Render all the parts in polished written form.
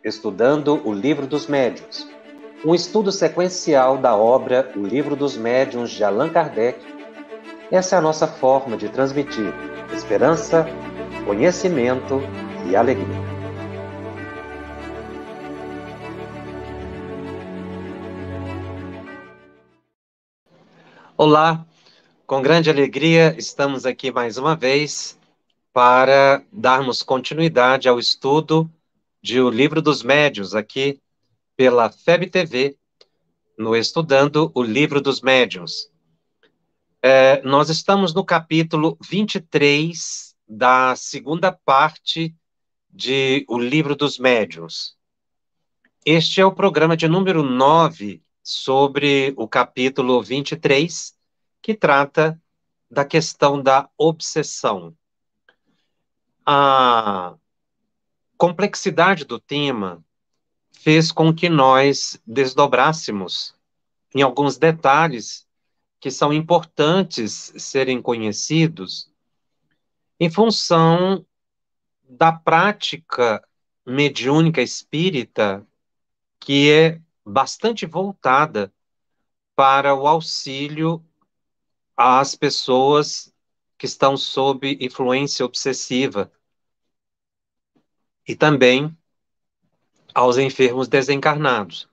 estudando o Livro dos Médiuns, um estudo sequencial da obra O Livro dos Médiuns de Allan Kardec. Essa é a nossa forma de transmitir esperança, conhecimento e alegria. Olá, com grande alegria estamos aqui mais uma vez para darmos continuidade ao estudo de O Livro dos Médiuns, aqui pela FEB TV, no Estudando o Livro dos Médiuns. Nós estamos no capítulo 23 da segunda parte de O Livro dos Médiuns. Este é o programa de número 9 sobre o capítulo 23, que trata da questão da obsessão. A complexidade do tema fez com que nós desdobrássemos em alguns detalhes que são importantes serem conhecidos em função da prática mediúnica espírita, que é bastante voltada para o auxílio às pessoas que estão sob influência obsessiva e também aos enfermos desencarnados.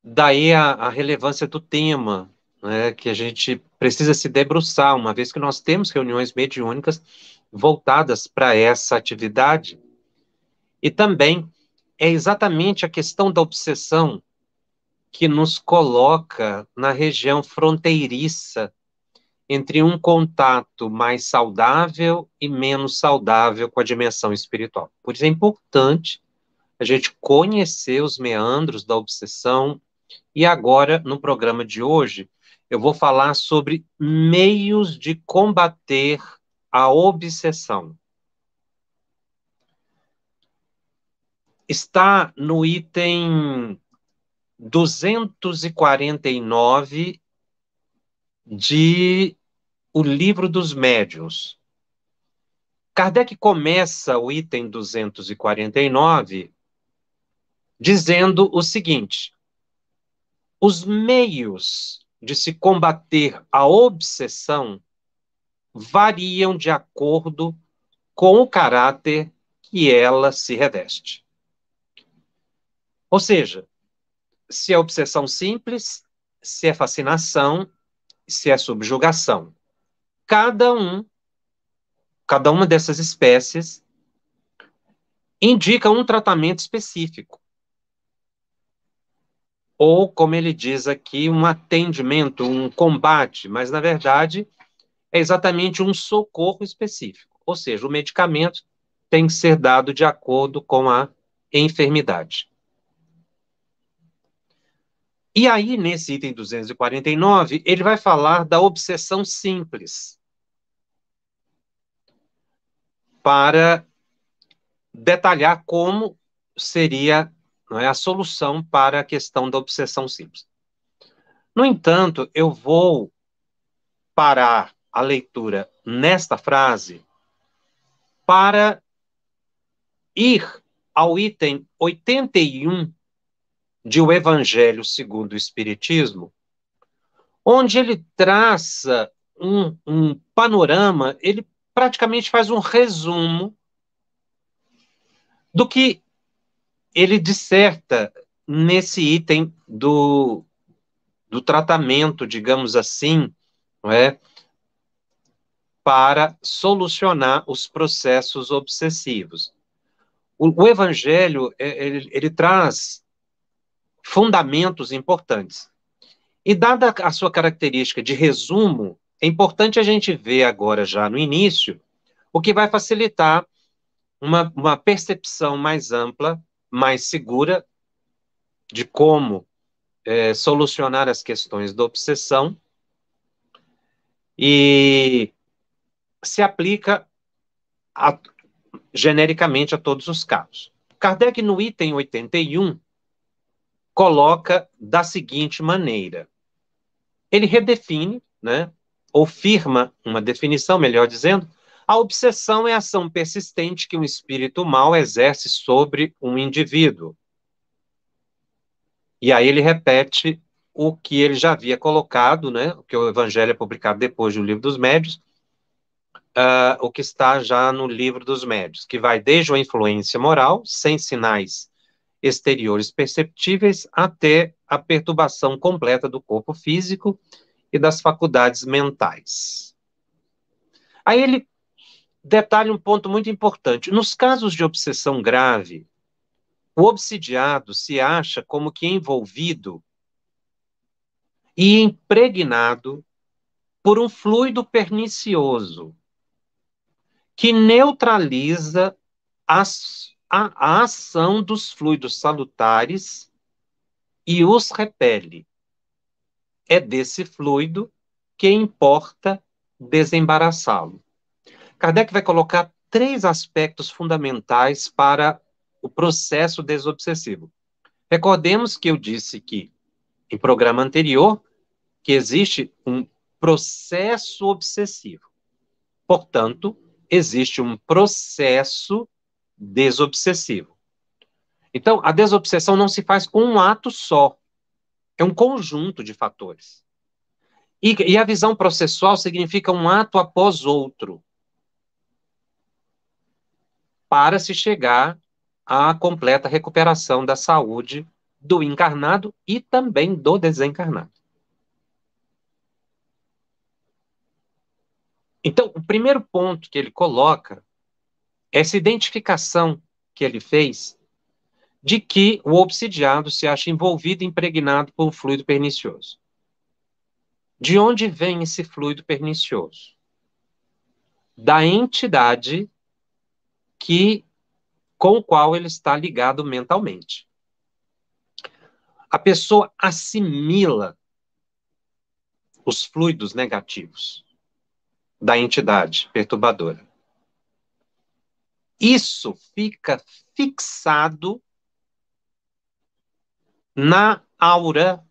Daí a relevância do tema, né, que a gente precisa se debruçar, uma vez que nós temos reuniões mediúnicas voltadas para essa atividade. E também é exatamente a questão da obsessão que nos coloca na região fronteiriça entre um contato mais saudável e menos saudável com a dimensão espiritual. Por isso é importante a gente conhecer os meandros da obsessão. E agora, no programa de hoje, eu vou falar sobre meios de combater a obsessão. Está no item 249 de O Livro dos Médiuns. Kardec começa o item 249 dizendo o seguinte: os meios de se combater a obsessão variam de acordo com o caráter que ela se reveste. Ou seja, se é obsessão simples, se é fascinação, se é subjugação. Cada uma dessas espécies indica um tratamento específico. Ou, como ele diz aqui, um atendimento, um combate, mas, na verdade, é exatamente um socorro específico. Ou seja, o medicamento tem que ser dado de acordo com a enfermidade. E aí, nesse item 249, ele vai falar da obsessão simples, para detalhar como seria, não é, a solução para a questão da obsessão simples. No entanto, eu vou parar a leitura nesta frase para ir ao item 81 de O Evangelho segundo o Espiritismo, onde ele traça um panorama, ele praticamente faz um resumo do que ele disserta nesse item do tratamento, digamos assim, não é, para solucionar os processos obsessivos. O Evangelho, ele traz fundamentos importantes. E dada a sua característica de resumo, é importante a gente ver agora, já no início, o que vai facilitar uma percepção mais ampla, mais segura, de como solucionar as questões da obsessão, e se aplica genericamente a todos os casos. Kardec, no item 81, coloca da seguinte maneira: ele redefine, né, ou firma uma definição, melhor dizendo, A obsessão é a ação persistente que um espírito mau exerce sobre um indivíduo. E aí ele repete o que ele já havia colocado, né? Que o Evangelho é publicado depois do Livro dos Médiuns, o que está já no Livro dos Médiuns, que vai desde a influência moral, sem sinais exteriores perceptíveis, até a perturbação completa do corpo físico e das faculdades mentais. Aí ele detalha um ponto muito importante. Nos casos de obsessão grave, o obsidiado se acha como que envolvido e impregnado por um fluido pernicioso que neutraliza a ação dos fluidos salutares e os repele. É desse fluido que importa desembaraçá-lo. Kardec vai colocar 3 aspectos fundamentais para o processo desobsessivo. Recordemos que eu disse que, em programa anterior, que existe um processo obsessivo. Portanto, existe um processo desobsessivo. Então, a desobsessão não se faz com um ato só. É um conjunto de fatores. E a visão processual significa um ato após outro, para se chegar à completa recuperação da saúde do encarnado e também do desencarnado. Então, o primeiro ponto que ele coloca é essa identificação que ele fez de que o obsidiado se acha envolvido e impregnado por um fluido pernicioso. De onde vem esse fluido pernicioso? Da entidade com o qual ele está ligado mentalmente. A pessoa assimila os fluidos negativos da entidade perturbadora. Isso fica fixado na aura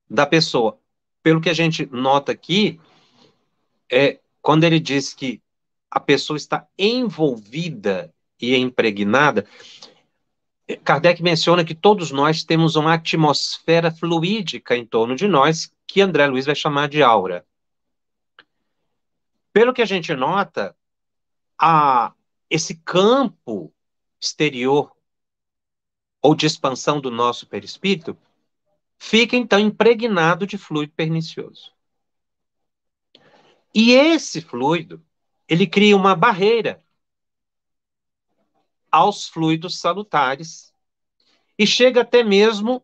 da pessoa. Pelo que a gente nota aqui, quando ele diz que a pessoa está envolvida e impregnada, Kardec menciona que todos nós temos uma atmosfera fluídica em torno de nós, que André Luiz vai chamar de aura. Pelo que a gente nota, esse campo exterior ou de expansão do nosso perispírito fica, então, impregnado de fluido pernicioso. E esse fluido, ele cria uma barreira aos fluidos salutares e chega até mesmo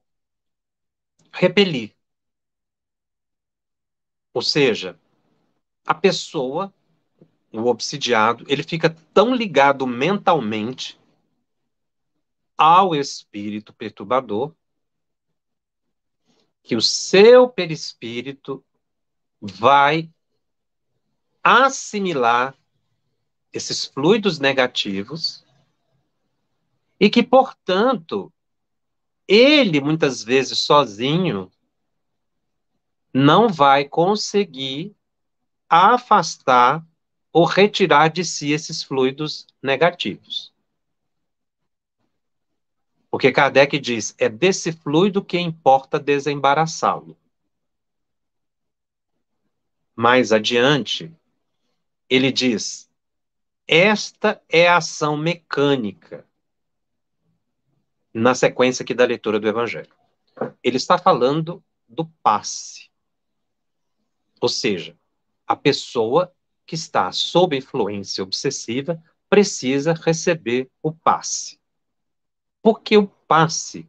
repelir. Ou seja, a pessoa, o obsidiado, ele fica tão ligado mentalmente ao espírito perturbador que o seu perispírito vai assimilar esses fluidos negativos e que, portanto, ele, muitas vezes sozinho, não vai conseguir afastar ou retirar de si esses fluidos negativos. Porque Kardec diz, é desse fluido que importa desembaraçá-lo. Mais adiante, ele diz, esta é a ação mecânica, na sequência aqui da leitura do Evangelho. Ele está falando do passe. Ou seja, a pessoa que está sob influência obsessiva precisa receber o passe. Porque o passe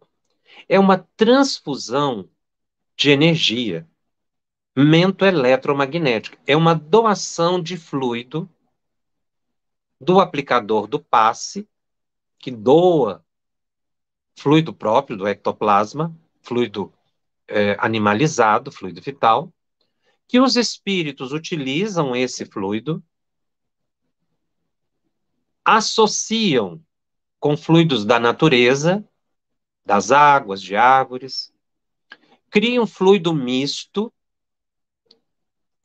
é uma transfusão de energia mento-eletromagnética. É uma doação de fluido do aplicador do passe, que doa fluido próprio do ectoplasma, fluido animalizado, fluido vital, que os espíritos utilizam esse fluido, associam com fluidos da natureza, das águas, de árvores, criam um fluido misto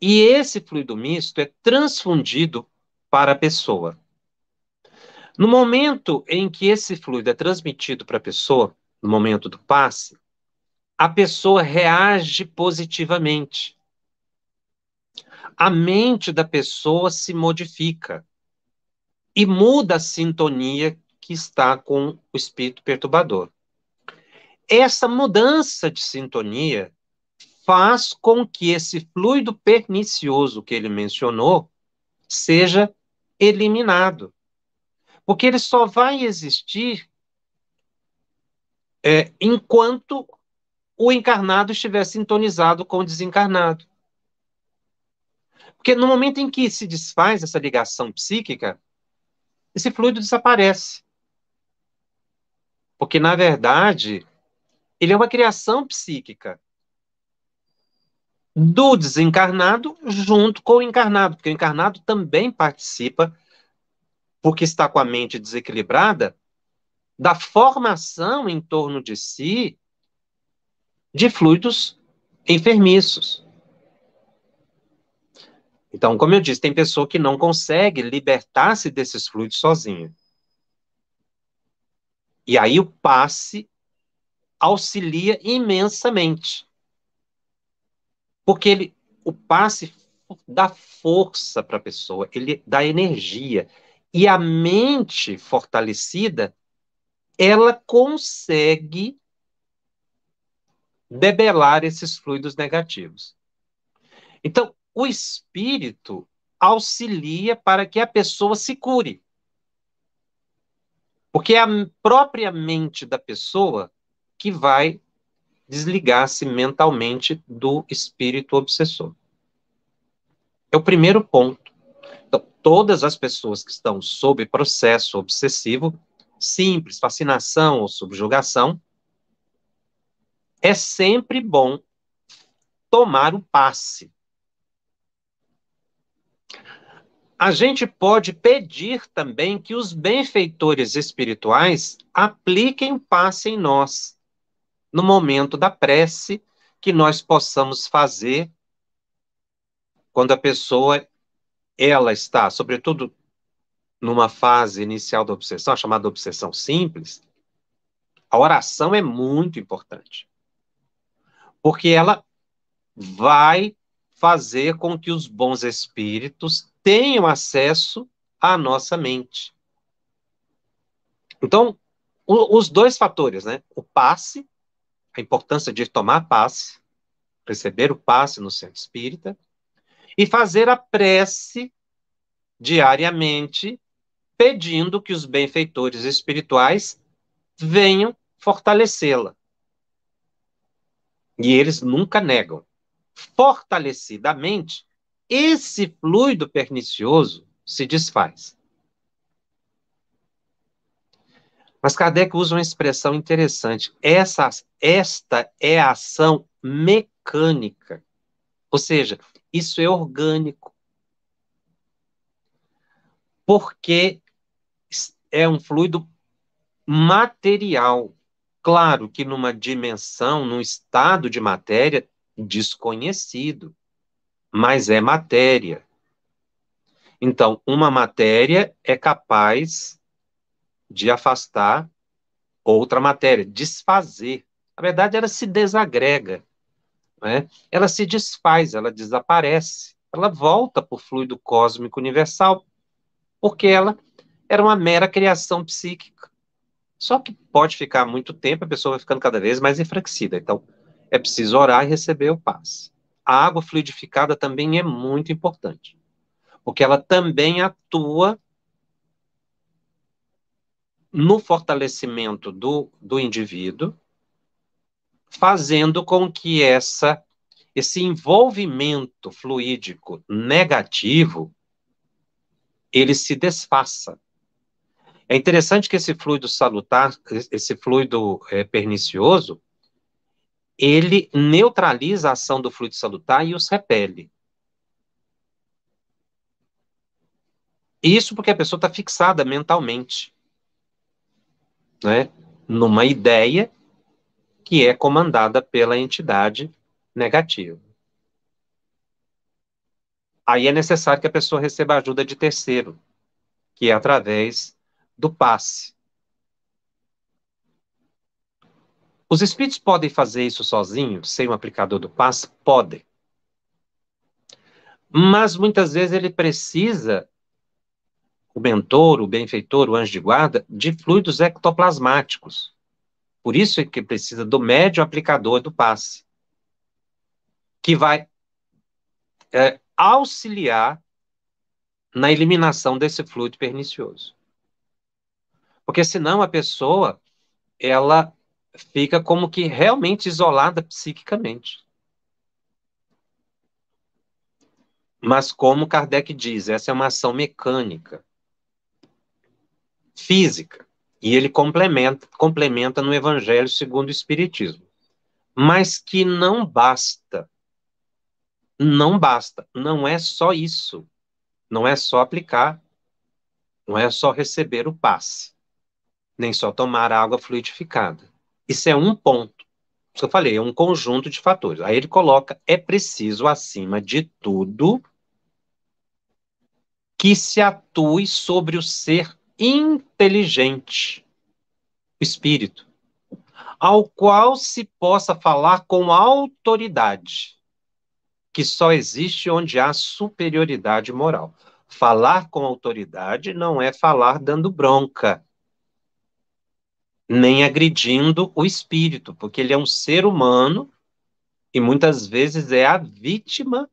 E esse fluido misto é transfundido para a pessoa. No momento em que esse fluido é transmitido para a pessoa, no momento do passe, a pessoa reage positivamente. A mente da pessoa se modifica e muda a sintonia que está com o espírito perturbador. Essa mudança de sintonia faz com que esse fluido pernicioso que ele mencionou seja eliminado. Porque ele só vai existir enquanto o encarnado estiver sintonizado com o desencarnado. Porque no momento em que se desfaz essa ligação psíquica, esse fluido desaparece. Porque, na verdade, ele é uma criação psíquica do desencarnado junto com o encarnado, porque o encarnado também participa, porque está com a mente desequilibrada, da formação em torno de si de fluidos enfermiços. Então, como eu disse, tem pessoa que não consegue libertar-se desses fluidos sozinha. E aí o passe auxilia imensamente. Porque o passe dá força para a pessoa, ele dá energia. E a mente fortalecida, ela consegue debelar esses fluidos negativos. Então, o espírito auxilia para que a pessoa se cure. Porque é a própria mente da pessoa que vai desligar-se mentalmente do espírito obsessor. É o primeiro ponto. Então, todas as pessoas que estão sob processo obsessivo, simples, fascinação ou subjugação, é sempre bom tomar o passe. A gente pode pedir também que os benfeitores espirituais apliquem o passe em nós, no momento da prece que nós possamos fazer quando a pessoa ela está, sobretudo numa fase inicial da obsessão, chamada obsessão simples, a oração é muito importante, porque ela vai fazer com que os bons espíritos tenham acesso à nossa mente. Então, os dois fatores, né? O passe, a importância de tomar passe, receber o passe no centro espírita, e fazer a prece diariamente, pedindo que os benfeitores espirituais venham fortalecê-la. E eles nunca negam. Fortalecidamente, esse fluido pernicioso se desfaz. Mas Kardec usa uma expressão interessante. Esta é a ação mecânica. Ou seja, isso é orgânico. Porque é um fluido material. Claro que numa dimensão, num estado de matéria desconhecido, mas é matéria. Então, uma matéria é capaz de afastar outra matéria, desfazer. Na verdade, ela se desagrega, né? Ela se desfaz, ela desaparece, ela volta para o fluido cósmico universal, porque ela era uma mera criação psíquica. Só que pode ficar muito tempo, a pessoa vai ficando cada vez mais enfraquecida. Então, é preciso orar e receber o passe. A água fluidificada também é muito importante, porque ela também atua no fortalecimento do indivíduo, fazendo com que esse envolvimento fluídico negativo ele se desfaça. É interessante que esse fluido salutar, esse fluido pernicioso, ele neutraliza a ação do fluido salutar e os repele. Isso porque a pessoa está fixada mentalmente, né, numa ideia que é comandada pela entidade negativa. Aí é necessário que a pessoa receba ajuda de terceiro, que é através do passe. Os espíritos podem fazer isso sozinhos, sem o aplicador do passe? Podem. Mas muitas vezes ele precisa, o mentor, o benfeitor, o anjo de guarda, de fluidos ectoplasmáticos. Por isso é que precisa do médium aplicador do passe, que vai auxiliar na eliminação desse fluido pernicioso. Porque senão a pessoa, ela fica como que realmente isolada psiquicamente. Mas como Kardec diz, essa é uma ação mecânica, física, e ele complementa no Evangelho segundo o Espiritismo. Mas que não basta, não é só isso, não é só aplicar, não é só receber o passe, nem só tomar água fluidificada. Isso é um ponto. Isso que eu falei, é um conjunto de fatores. Aí ele coloca, é preciso, acima de tudo, que se atue sobre o ser inteligente, o espírito, ao qual se possa falar com autoridade, que só existe onde há superioridade moral. Falar com autoridade não é falar dando bronca, nem agredindo o espírito, porque ele é um ser humano e muitas vezes é a vítima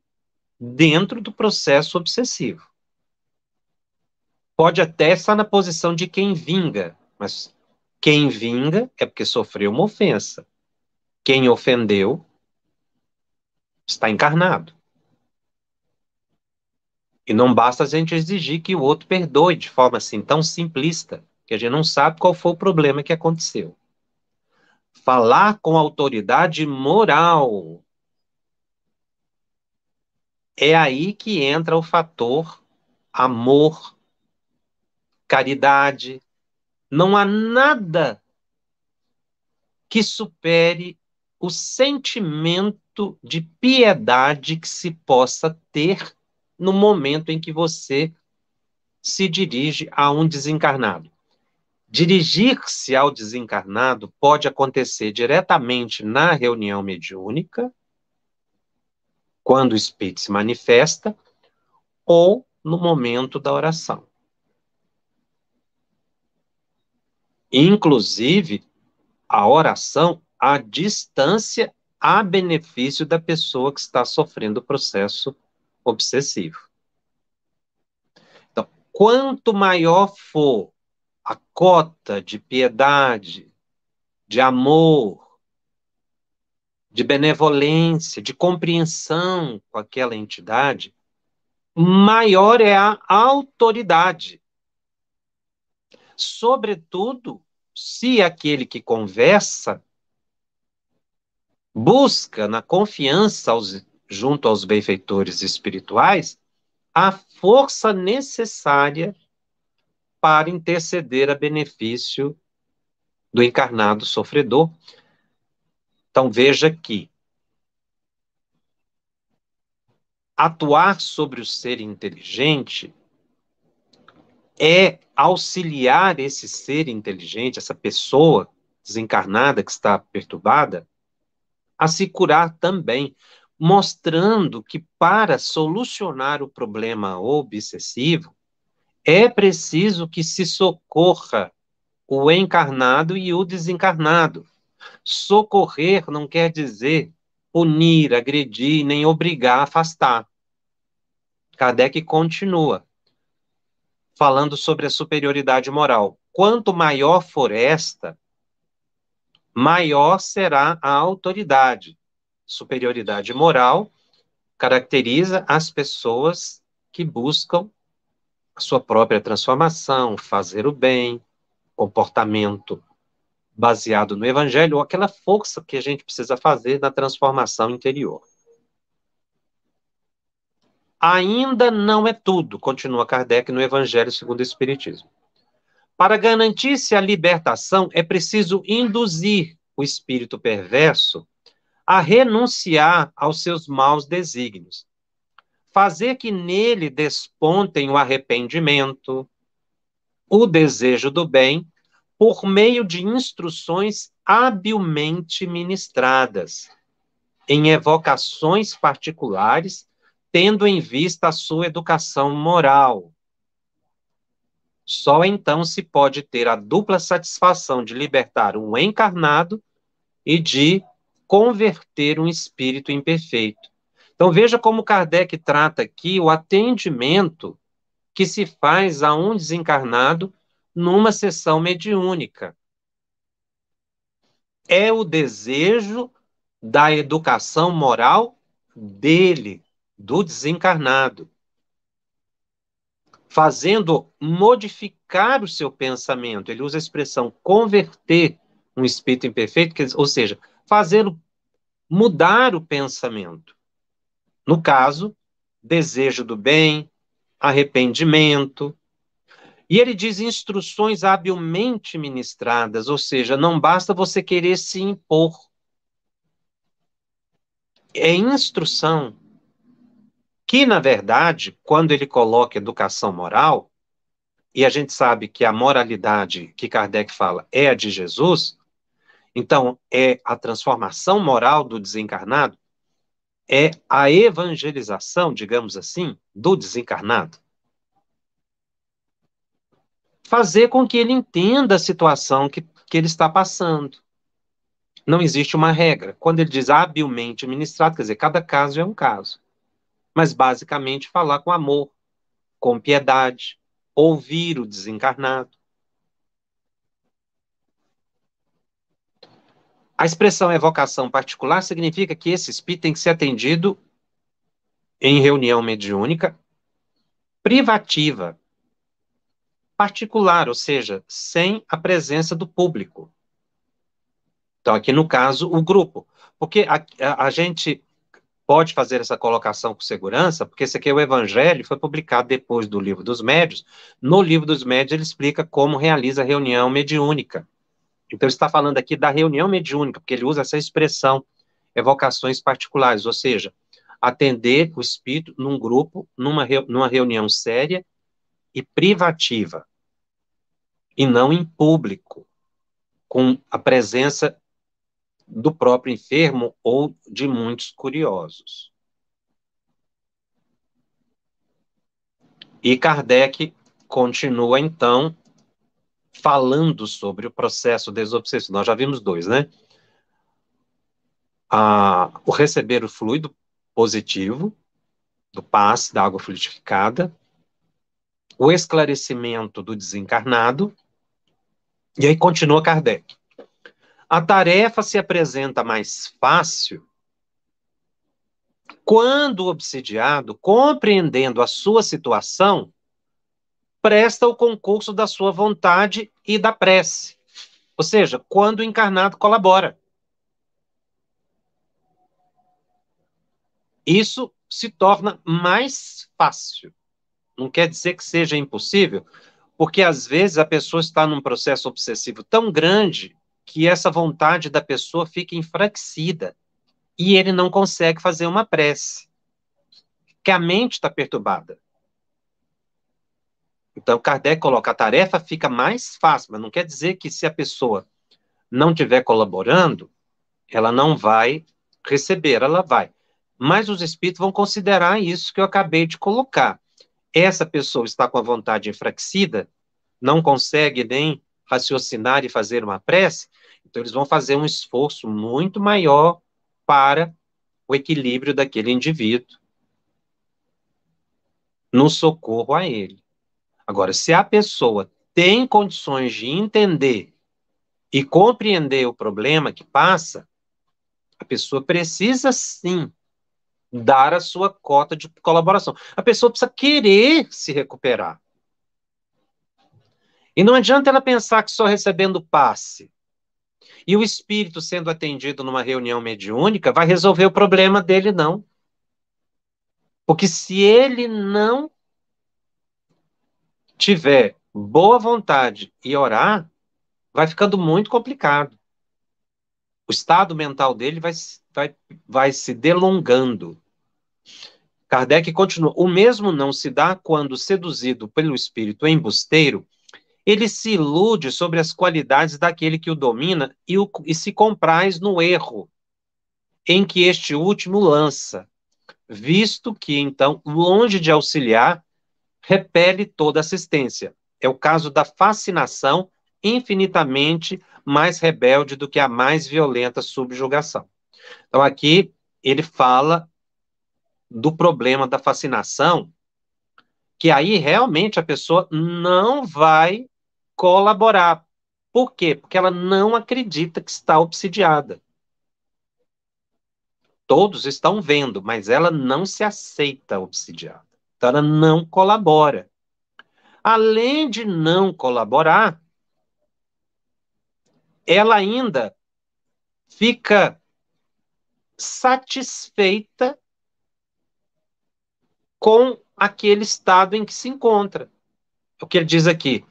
dentro do processo obsessivo. Pode até estar na posição de quem vinga, mas quem vinga é porque sofreu uma ofensa. Quem ofendeu está encarnado. E não basta a gente exigir que o outro perdoe de forma assim tão simplista, que a gente não sabe qual foi o problema que aconteceu. Falar com autoridade moral. É aí que entra o fator amor, caridade. Não há nada que supere o sentimento de piedade que se possa ter no momento em que você se dirige a um desencarnado. Dirigir-se ao desencarnado pode acontecer diretamente na reunião mediúnica, quando o espírito se manifesta, ou no momento da oração. Inclusive, a oração à distância a benefício da pessoa que está sofrendo o processo obsessivo. Então, quanto maior for a cota de piedade, de amor, de benevolência, de compreensão com aquela entidade, maior é a autoridade. Sobretudo, se aquele que conversa busca na confiança junto aos benfeitores espirituais a força necessária para interceder a benefício do encarnado sofredor. Então veja que atuar sobre o ser inteligente é auxiliar esse ser inteligente, essa pessoa desencarnada que está perturbada, a se curar também, mostrando que para solucionar o problema obsessivo, é preciso que se socorra o encarnado e o desencarnado. Socorrer não quer dizer punir, agredir, nem obrigar a afastar. Kardec continua falando sobre a superioridade moral. Quanto maior for esta, maior será a autoridade. Superioridade moral caracteriza as pessoas que buscam a sua própria transformação, fazer o bem, comportamento baseado no Evangelho, ou aquela força que a gente precisa fazer na transformação interior. Ainda não é tudo, continua Kardec no Evangelho segundo o Espiritismo. Para garantir-se a libertação, é preciso induzir o espírito perverso a renunciar aos seus maus desígnios, fazer que nele despontem o arrependimento, o desejo do bem, por meio de instruções habilmente ministradas, em evocações particulares, tendo em vista a sua educação moral. Só então se pode ter a dupla satisfação de libertar um encarnado e de converter um espírito imperfeito. Então veja como Kardec trata aqui o atendimento que se faz a um desencarnado numa sessão mediúnica. É o desejo da educação moral dele, do desencarnado, fazendo modificar o seu pensamento. Ele usa a expressão converter um espírito imperfeito, ou seja, fazê-lo mudar o pensamento. No caso, desejo do bem, arrependimento. E ele diz instruções habilmente ministradas, ou seja, não basta você querer se impor. É instrução que, na verdade, quando ele coloca educação moral, e a gente sabe que a moralidade que Kardec fala é a de Jesus, então é a transformação moral do desencarnado, é a evangelização, digamos assim, do desencarnado. Fazer com que ele entenda a situação que ele está passando. Não existe uma regra. Quando ele diz habilmente ministrado, quer dizer, cada caso é um caso. Mas, basicamente, falar com amor, com piedade, ouvir o desencarnado. A expressão evocação particular significa que esse espírito tem que ser atendido em reunião mediúnica privativa, particular, ou seja, sem a presença do público. Então, aqui no caso, o grupo. Porque a gente pode fazer essa colocação com segurança, porque esse aqui é o Evangelho, foi publicado depois do Livro dos Médiuns. No Livro dos Médiuns, ele explica como realiza a reunião mediúnica. Então, ele está falando aqui da reunião mediúnica, porque ele usa essa expressão, evocações particulares, ou seja, atender o espírito num grupo, numa reunião séria e privativa, e não em público, com a presença do próprio enfermo ou de muitos curiosos. E Kardec continua, então, falando sobre o processo desobsessivo. Nós já vimos dois, né? O receber o fluido positivo, do passe, da água fluidificada, o esclarecimento do desencarnado, e aí continua Kardec. A tarefa se apresenta mais fácil quando o obsidiado, compreendendo a sua situação, presta o concurso da sua vontade e da prece. Ou seja, quando o encarnado colabora. Isso se torna mais fácil. Não quer dizer que seja impossível, porque às vezes a pessoa está num processo obsessivo tão grande que essa vontade da pessoa fica enfraquecida e ele não consegue fazer uma prece, que a mente está perturbada. Então, Kardec coloca a tarefa fica mais fácil, mas não quer dizer que se a pessoa não estiver colaborando, ela não vai receber, ela vai. Mas os espíritos vão considerar isso que eu acabei de colocar. Essa pessoa está com a vontade enfraquecida, não consegue nem raciocinar e fazer uma prece, então eles vão fazer um esforço muito maior para o equilíbrio daquele indivíduo no socorro a ele. Agora, se a pessoa tem condições de entender e compreender o problema que passa, a pessoa precisa sim dar a sua cota de colaboração. A pessoa precisa querer se recuperar. E não adianta ela pensar que só recebendo passe e o espírito sendo atendido numa reunião mediúnica vai resolver o problema dele, não. Porque se ele não tiver boa vontade e orar, vai ficando muito complicado. O estado mental dele vai se delongando. Kardec continua: o mesmo não se dá quando, seduzido pelo espírito embusteiro, ele se ilude sobre as qualidades daquele que o domina e se compraz no erro em que este último lança, visto que, então, longe de auxiliar, repele toda assistência. É o caso da fascinação, infinitamente mais rebelde do que a mais violenta subjugação. Então, aqui ele fala do problema da fascinação, que aí realmente a pessoa não vai colaborar. Por quê? Porque ela não acredita que está obsidiada. Todos estão vendo, mas ela não se aceita obsidiada. Então, ela não colabora. Além de não colaborar, ela ainda fica satisfeita com aquele estado em que se encontra. O que ele diz aqui,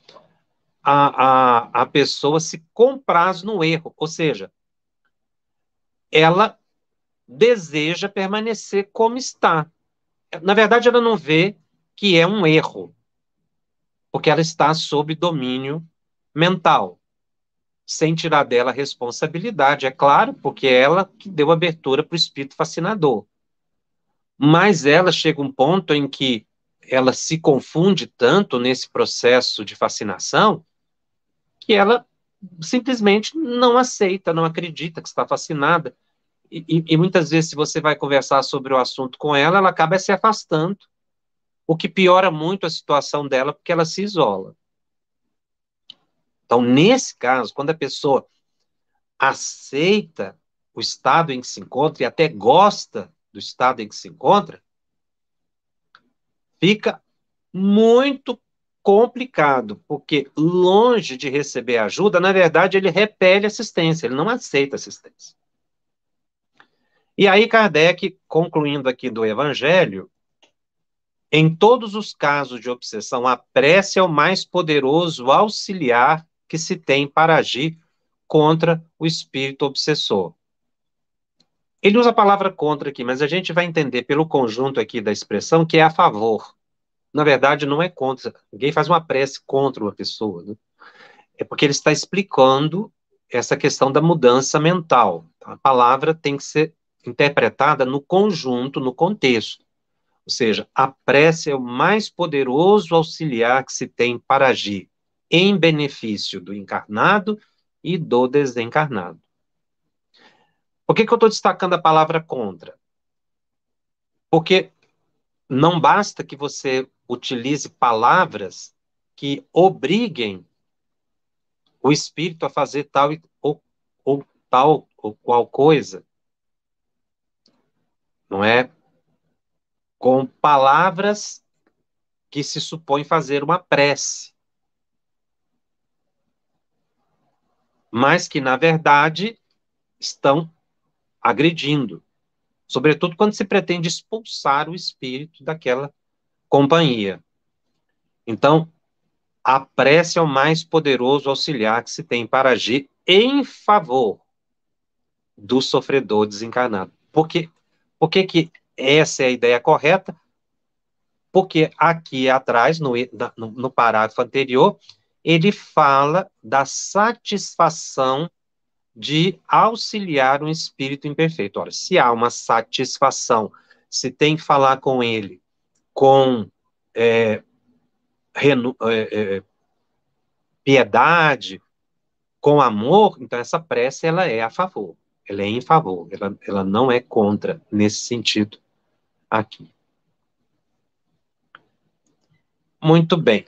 a pessoa se compraz no erro, ou seja, ela deseja permanecer como está. Na verdade, ela não vê que é um erro, porque ela está sob domínio mental, sem tirar dela a responsabilidade, é claro, porque é ela que deu abertura para o espírito fascinador. Mas ela chega a um ponto em que ela se confunde tanto nesse processo de fascinação que ela simplesmente não aceita, não acredita que está fascinada. E muitas vezes, se você vai conversar sobre o assunto com ela, ela acaba se afastando, o que piora muito a situação dela, porque ela se isola. Então, nesse caso, quando a pessoa aceita o estado em que se encontra e até gosta do estado em que se encontra, fica muito complicado, porque longe de receber ajuda, na verdade, ele repele assistência, ele não aceita assistência. E aí, Kardec, concluindo aqui do Evangelho, em todos os casos de obsessão, a prece é o mais poderoso auxiliar que se tem para agir contra o espírito obsessor. Ele usa a palavra contra aqui, mas a gente vai entender pelo conjunto aqui da expressão que é a favor. Na verdade, não é contra. Ninguém faz uma prece contra uma pessoa, né? É porque ele está explicando essa questão da mudança mental. A palavra tem que ser interpretada no conjunto, no contexto. Ou seja, a prece é o mais poderoso auxiliar que se tem para agir em benefício do encarnado e do desencarnado. Por que eu estou destacando a palavra contra? Porque não basta que você utilize palavras que obriguem o espírito a fazer ou tal ou qual coisa, não é? Com palavras que se supõe fazer uma prece, mas que, na verdade, estão agredindo, sobretudo quando se pretende expulsar o espírito daquela companhia. Então, a prece é o mais poderoso auxiliar que se tem para agir em favor do sofredor desencarnado. Por que essa é a ideia correta? Porque aqui atrás, no parágrafo anterior, ele fala da satisfação de auxiliar um espírito imperfeito. Ora, se há uma satisfação, se tem que falar com ele com é, piedade, com amor, então essa prece ela é a favor, ela é em favor, ela não é contra nesse sentido aqui. Muito bem.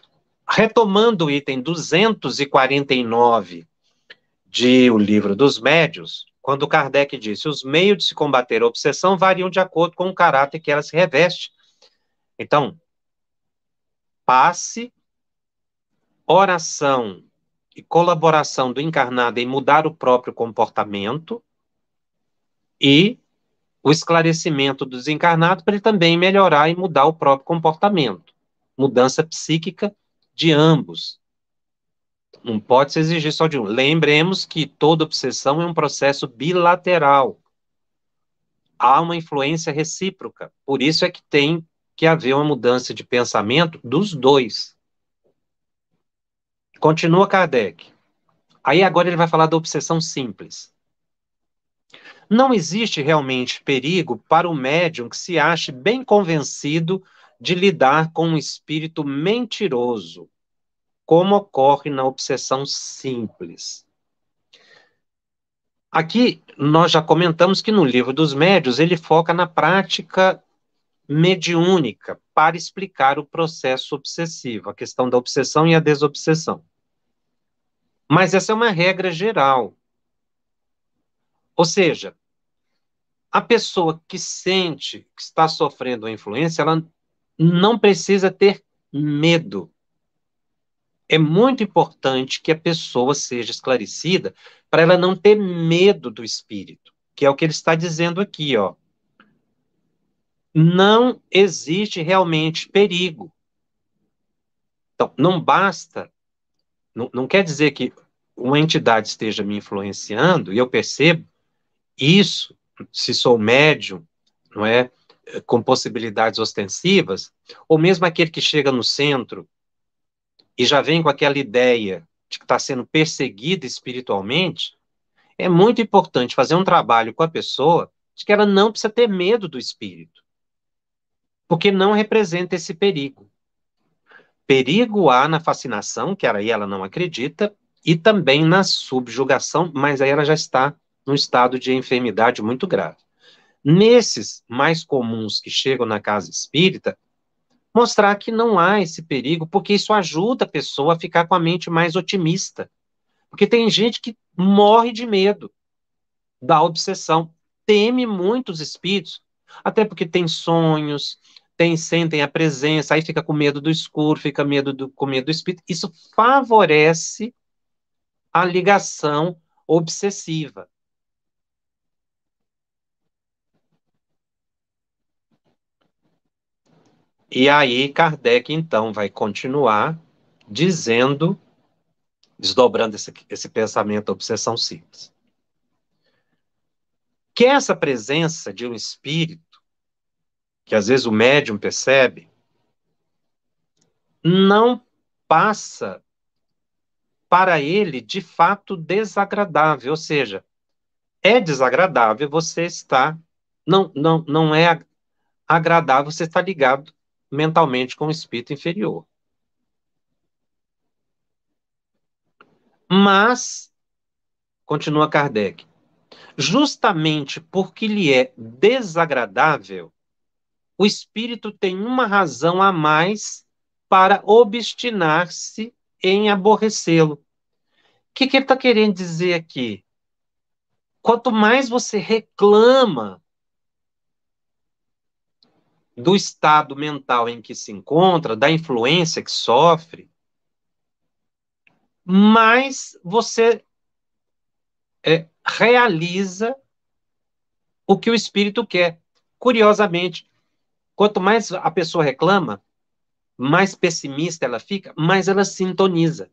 Retomando o item 249 de O Livro dos Médiuns, quando Kardec disse: os meios de se combater a obsessão variam de acordo com o caráter que ela se reveste. Então, passe, oração e colaboração do encarnado em mudar o próprio comportamento e o esclarecimento do desencarnado para ele também melhorar e mudar o próprio comportamento. Mudança psíquica de ambos. Não pode se exigir só de um. Lembremos que toda obsessão é um processo bilateral. há uma influência recíproca. Por isso é que tem que haver uma mudança de pensamento dos dois. Continua Kardec. Aí agora ele vai falar da obsessão simples. Não existe realmente perigo para o médium que se ache bem convencido de lidar com um espírito mentiroso, como ocorre na obsessão simples. Aqui nós já comentamos que no livro dos médiuns ele foca na prática mediúnica para explicar o processo obsessivo, a questão da obsessão e a desobsessão. Mas essa é uma regra geral. Ou seja, a pessoa que sente que está sofrendo a influência, ela não precisa ter medo. É muito importante que a pessoa seja esclarecida para ela não ter medo do espírito, que é o que ele está dizendo aqui, ó. Não existe realmente perigo. Então, não basta, não quer dizer que uma entidade esteja me influenciando e eu percebo isso, se sou médium, não é? Com possibilidades ostensivas, ou mesmo aquele que chega no centro e já vem com aquela ideia de que está sendo perseguido espiritualmente, é muito importante fazer um trabalho com a pessoa de que ela não precisa ter medo do espírito, porque não representa esse perigo. Perigo há na fascinação, que aí ela não acredita, e também na subjugação, mas aí ela já está num estado de enfermidade muito grave. Nesses mais comuns que chegam na casa espírita, mostrar que não há esse perigo, porque isso ajuda a pessoa a ficar com a mente mais otimista. Porque tem gente que morre de medo da obsessão, teme muitos espíritos, até porque tem sonhos, sentem a presença, aí fica com medo do escuro, fica com medo do espírito. Isso favorece a ligação obsessiva. E aí Kardec, então, vai continuar dizendo, desdobrando esse pensamento da obsessão simples, que essa presença de um espírito, que às vezes o médium percebe, não passa para ele de fato desagradável, ou seja, é desagradável você estar, não é agradável você estar ligado mentalmente com o espírito inferior. Mas, continua Kardec, justamente porque lhe é desagradável, o espírito tem uma razão a mais para obstinar-se em aborrecê-lo. O que ele está querendo dizer aqui? Quanto mais você reclama do estado mental em que se encontra, da influência que sofre, mais você realiza o que o espírito quer. Curiosamente, quanto mais a pessoa reclama, mais pessimista ela fica, mais ela sintoniza.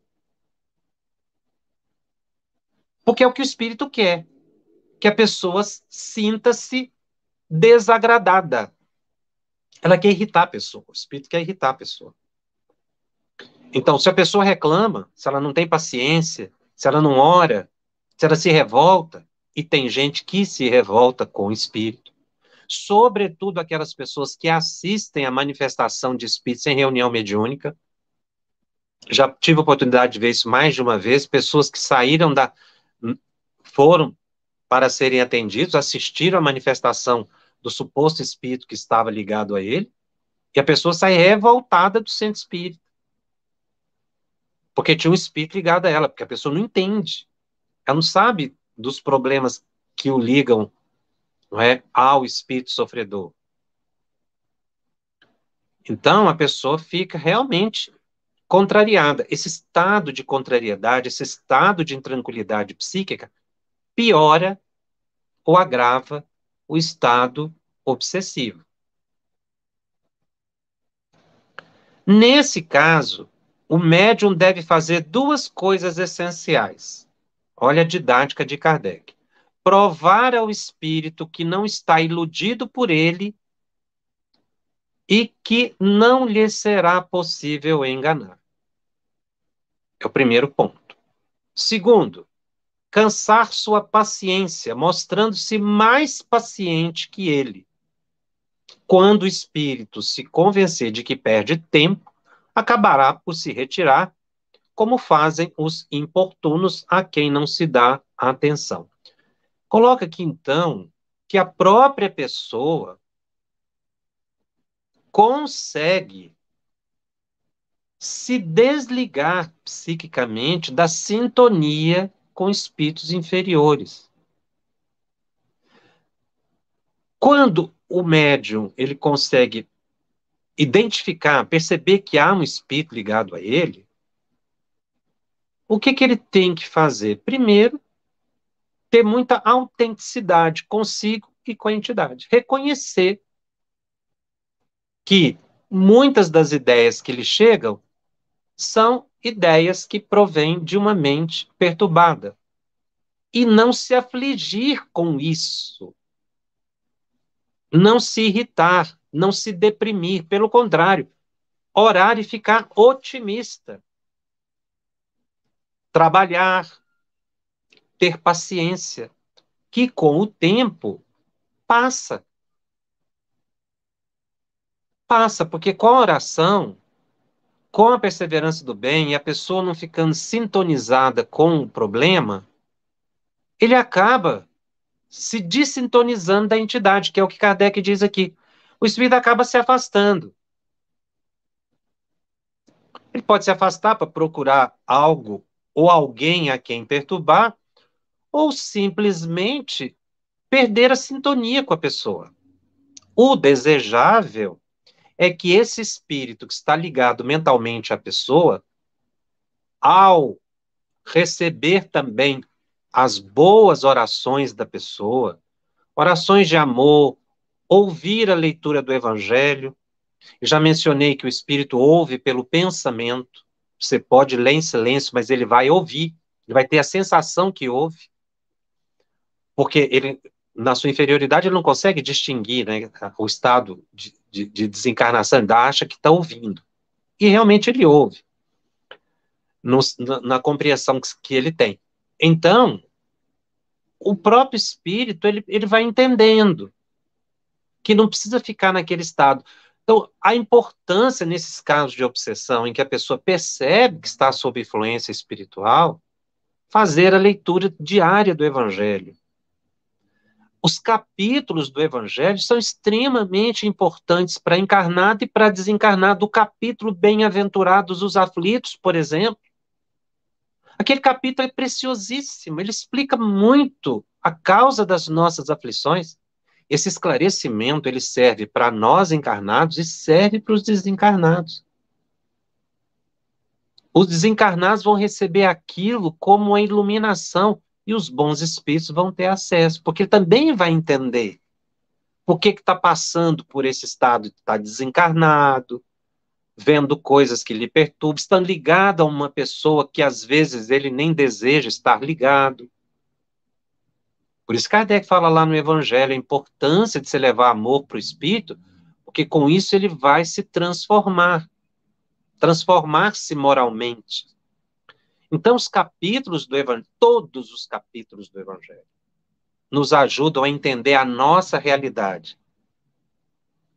Porque é o que o espírito quer, que a pessoa sinta-se desagradada. Ela quer irritar a pessoa, o espírito quer irritar a pessoa. Então, se a pessoa reclama, se ela não tem paciência, se ela não ora, se ela se revolta, e tem gente que se revolta com o espírito, sobretudo aquelas pessoas que assistem à manifestação de espíritos em reunião mediúnica. Já tive a oportunidade de ver isso mais de uma vez, pessoas que foram para serem atendidos, assistiram à manifestação do suposto espírito que estava ligado a ele, e a pessoa sai revoltada do centro espírita. Porque tinha um espírito ligado a ela, porque a pessoa não entende. Ela não sabe dos problemas que o ligam, não é, ao espírito sofredor. Então, a pessoa fica realmente contrariada. Esse estado de contrariedade, esse estado de intranquilidade psíquica, piora ou agrava o estado obsessivo. Nesse caso, o médium deve fazer duas coisas essenciais. Olha a didática de Kardec. provar ao espírito que não está iludido por ele e que não lhe será possível enganar. É o primeiro ponto. Segundo, cansar sua paciência, mostrando-se mais paciente que ele. Quando o espírito se convencer de que perde tempo, acabará por se retirar, como fazem os importunos a quem não se dá atenção. Coloca aqui, então, que a própria pessoa consegue se desligar psiquicamente da sintonia com espíritos inferiores. Quando o médium ele consegue identificar, perceber que há um espírito ligado a ele, o que que ele tem que fazer? Primeiro, ter muita autenticidade consigo e com a entidade. Reconhecer que muitas das ideias que lhe chegam são ideias que provêm de uma mente perturbada. E não se afligir com isso. Não se irritar, não se deprimir. Pelo contrário, orar e ficar otimista. Trabalhar, ter paciência, que com o tempo passa. Passa, porque com a oração, com a perseverança do bem e a pessoa não ficando sintonizada com o problema, ele acaba se desintonizando da entidade, que é o que Kardec diz aqui. O espírito acaba se afastando. Ele pode se afastar para procurar algo ou alguém a quem perturbar, ou simplesmente perder a sintonia com a pessoa. O desejável é que esse espírito que está ligado mentalmente à pessoa, ao receber também as boas orações da pessoa, orações de amor, ouvir a leitura do Evangelho. Já mencionei que o espírito ouve pelo pensamento. Você pode ler em silêncio, mas ele vai ouvir, ele vai ter a sensação que ouve, porque ele, na sua inferioridade, ele não consegue distinguir, né, o estado de desencarnação, ele acha que está ouvindo. E realmente ele ouve, na compreensão que ele tem. Então, o próprio espírito, ele vai entendendo que não precisa ficar naquele estado. Então, a importância nesses casos de obsessão, em que a pessoa percebe que está sob influência espiritual, fazer a leitura diária do Evangelho. Os capítulos do Evangelho são extremamente importantes para encarnado e para desencarnado. O capítulo Bem-aventurados os aflitos, por exemplo, aquele capítulo é preciosíssimo, ele explica muito a causa das nossas aflições. Esse esclarecimento, ele serve para nós encarnados e serve para os desencarnados. Os desencarnados vão receber aquilo como uma iluminação e os bons espíritos vão ter acesso, porque ele também vai entender por que está passando por esse estado de estar desencarnado, vendo coisas que lhe perturbam, estando ligado a uma pessoa que às vezes ele nem deseja estar ligado. Por isso Kardec fala lá no Evangelho a importância de se levar amor para o espírito, porque com isso ele vai se transformar, transformar-se moralmente. Então os capítulos do Evangelho, todos os capítulos do Evangelho, nos ajudam a entender a nossa realidade.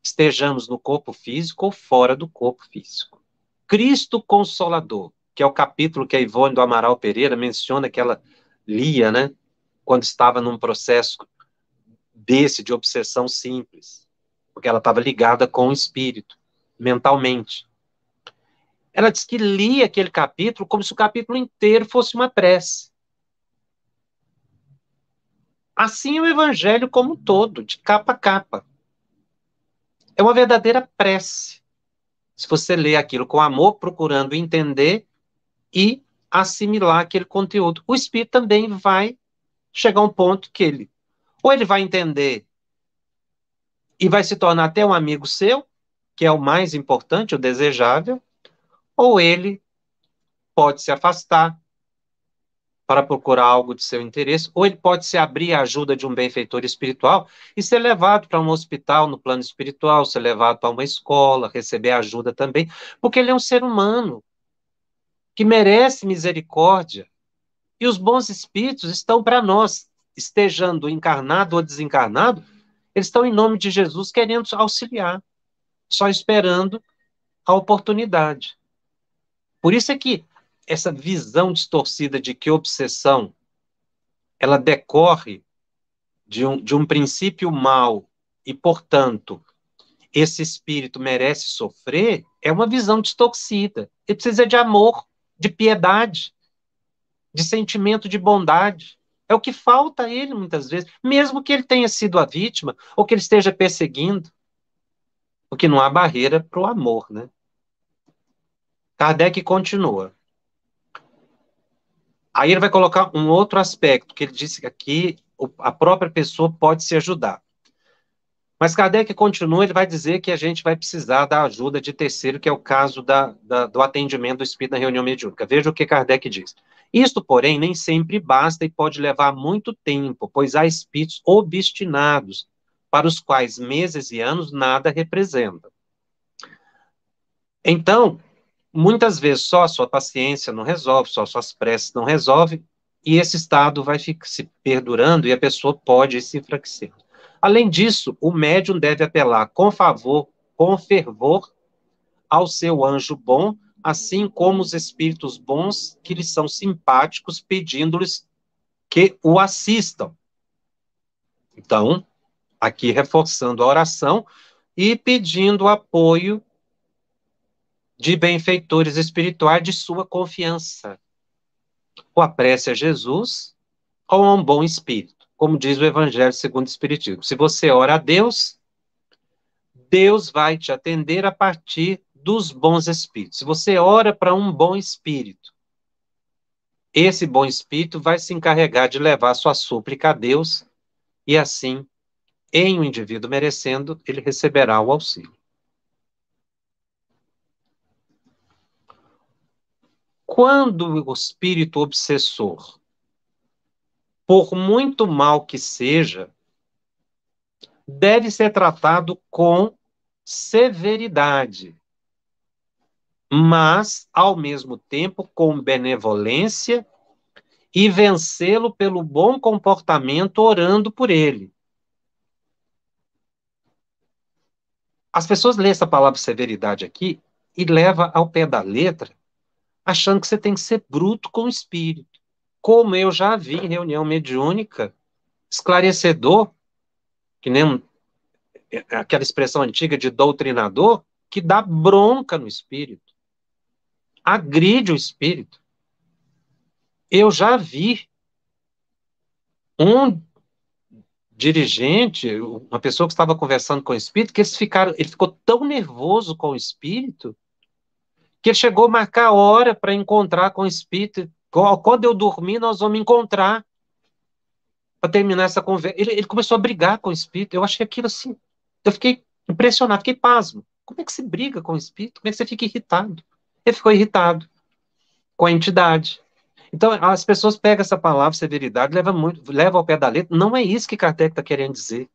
Estejamos no corpo físico ou fora do corpo físico. Cristo Consolador, que é o capítulo que a Ivone do Amaral Pereira menciona que ela lia, né, quando estava num processo desse de obsessão simples, porque ela estava ligada com o espírito, mentalmente. Ela diz que lia aquele capítulo como se o capítulo inteiro fosse uma prece. Assim é o Evangelho como um todo, de capa a capa. É uma verdadeira prece. Se você lê aquilo com amor, procurando entender e assimilar aquele conteúdo. O espírito também vai chegar a um ponto que ele, ou ele vai entender e vai se tornar até um amigo seu, que é o mais importante, o desejável, ou ele pode se afastar, para procurar algo de seu interesse, ou ele pode se abrir à ajuda de um benfeitor espiritual e ser levado para um hospital no plano espiritual, ser levado para uma escola, receber ajuda também, porque ele é um ser humano que merece misericórdia. E os bons espíritos estão para nós, estejando encarnado ou desencarnado, eles estão em nome de Jesus querendo auxiliar, só esperando a oportunidade. Por isso é que essa visão distorcida de que obsessão ela decorre de um princípio mau e, portanto, esse espírito merece sofrer, é uma visão distorcida. Ele precisa de amor, de piedade, de sentimento de bondade. É o que falta a ele muitas vezes, mesmo que ele tenha sido a vítima ou que ele esteja perseguindo, porque não há barreira para o amor, né? Kardec continua. Aí ele vai colocar um outro aspecto, que ele disse que aqui a própria pessoa pode se ajudar. Mas Kardec continua, ele vai dizer que a gente vai precisar da ajuda de terceiro, que é o caso do atendimento do espírito na reunião mediúnica. Veja o que Kardec diz. Isto, porém, nem sempre basta e pode levar muito tempo, pois há espíritos obstinados, para os quais meses e anos nada representam. Então, muitas vezes só a sua paciência não resolve, só suas preces não resolvem, e esse estado vai se perdurando e a pessoa pode se enfraquecer. Além disso, o médium deve apelar com favor, com fervor, ao seu anjo bom, assim como os espíritos bons que lhes são simpáticos, pedindo-lhes que o assistam. Então, aqui reforçando a oração e pedindo o apoio de benfeitores espirituais de sua confiança. Ou a prece a Jesus, ou a um bom espírito. Como diz o Evangelho segundo o Espiritismo. Se você ora a Deus, Deus vai te atender a partir dos bons espíritos. Se você ora para um bom espírito, esse bom espírito vai se encarregar de levar sua súplica a Deus e assim, em um indivíduo merecendo, ele receberá o auxílio. Quando o espírito obsessor, por muito mal que seja, deve ser tratado com severidade, mas, ao mesmo tempo, com benevolência e vencê-lo pelo bom comportamento, orando por ele. As pessoas lêem essa palavra severidade aqui e levam ao pé da letra, achando que você tem que ser bruto com o espírito. Como eu já vi em reunião mediúnica, esclarecedor, que nem aquela expressão antiga de doutrinador, que dá bronca no espírito, agride o espírito. Eu já vi um dirigente, uma pessoa que estava conversando com o espírito, que ele ficou tão nervoso com o espírito, que ele chegou a marcar a hora para encontrar com o espírito. Quando eu dormir, nós vamos encontrar para terminar essa conversa. Ele começou a brigar com o espírito. Eu achei aquilo assim. Eu fiquei impressionado, fiquei pasmo. Como é que se briga com o espírito? Como é que você fica irritado? Ele ficou irritado com a entidade. Então, as pessoas pegam essa palavra severidade, levam ao pé da letra. Não é isso que Kardec está querendo dizer.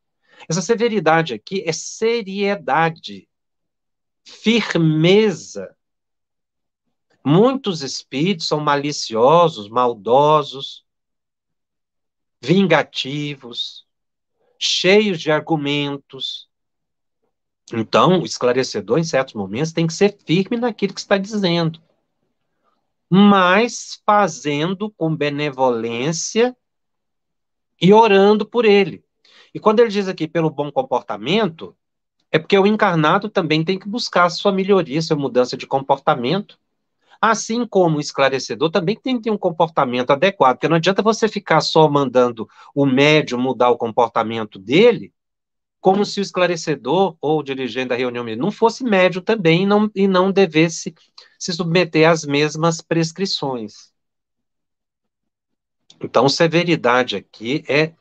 Essa severidade aqui é seriedade, firmeza. Muitos espíritos são maliciosos, maldosos, vingativos, cheios de argumentos. Então, o esclarecedor, em certos momentos, tem que ser firme naquilo que está dizendo, mas fazendo com benevolência e orando por ele. E quando ele diz aqui pelo bom comportamento, é porque o encarnado também tem que buscar a sua melhoria, sua mudança de comportamento. Assim como o esclarecedor também tem que ter um comportamento adequado, porque não adianta você ficar só mandando o médium mudar o comportamento dele, como se o esclarecedor ou o dirigente da reunião não fosse médium também e não devesse se submeter às mesmas prescrições. Então, severidade aqui é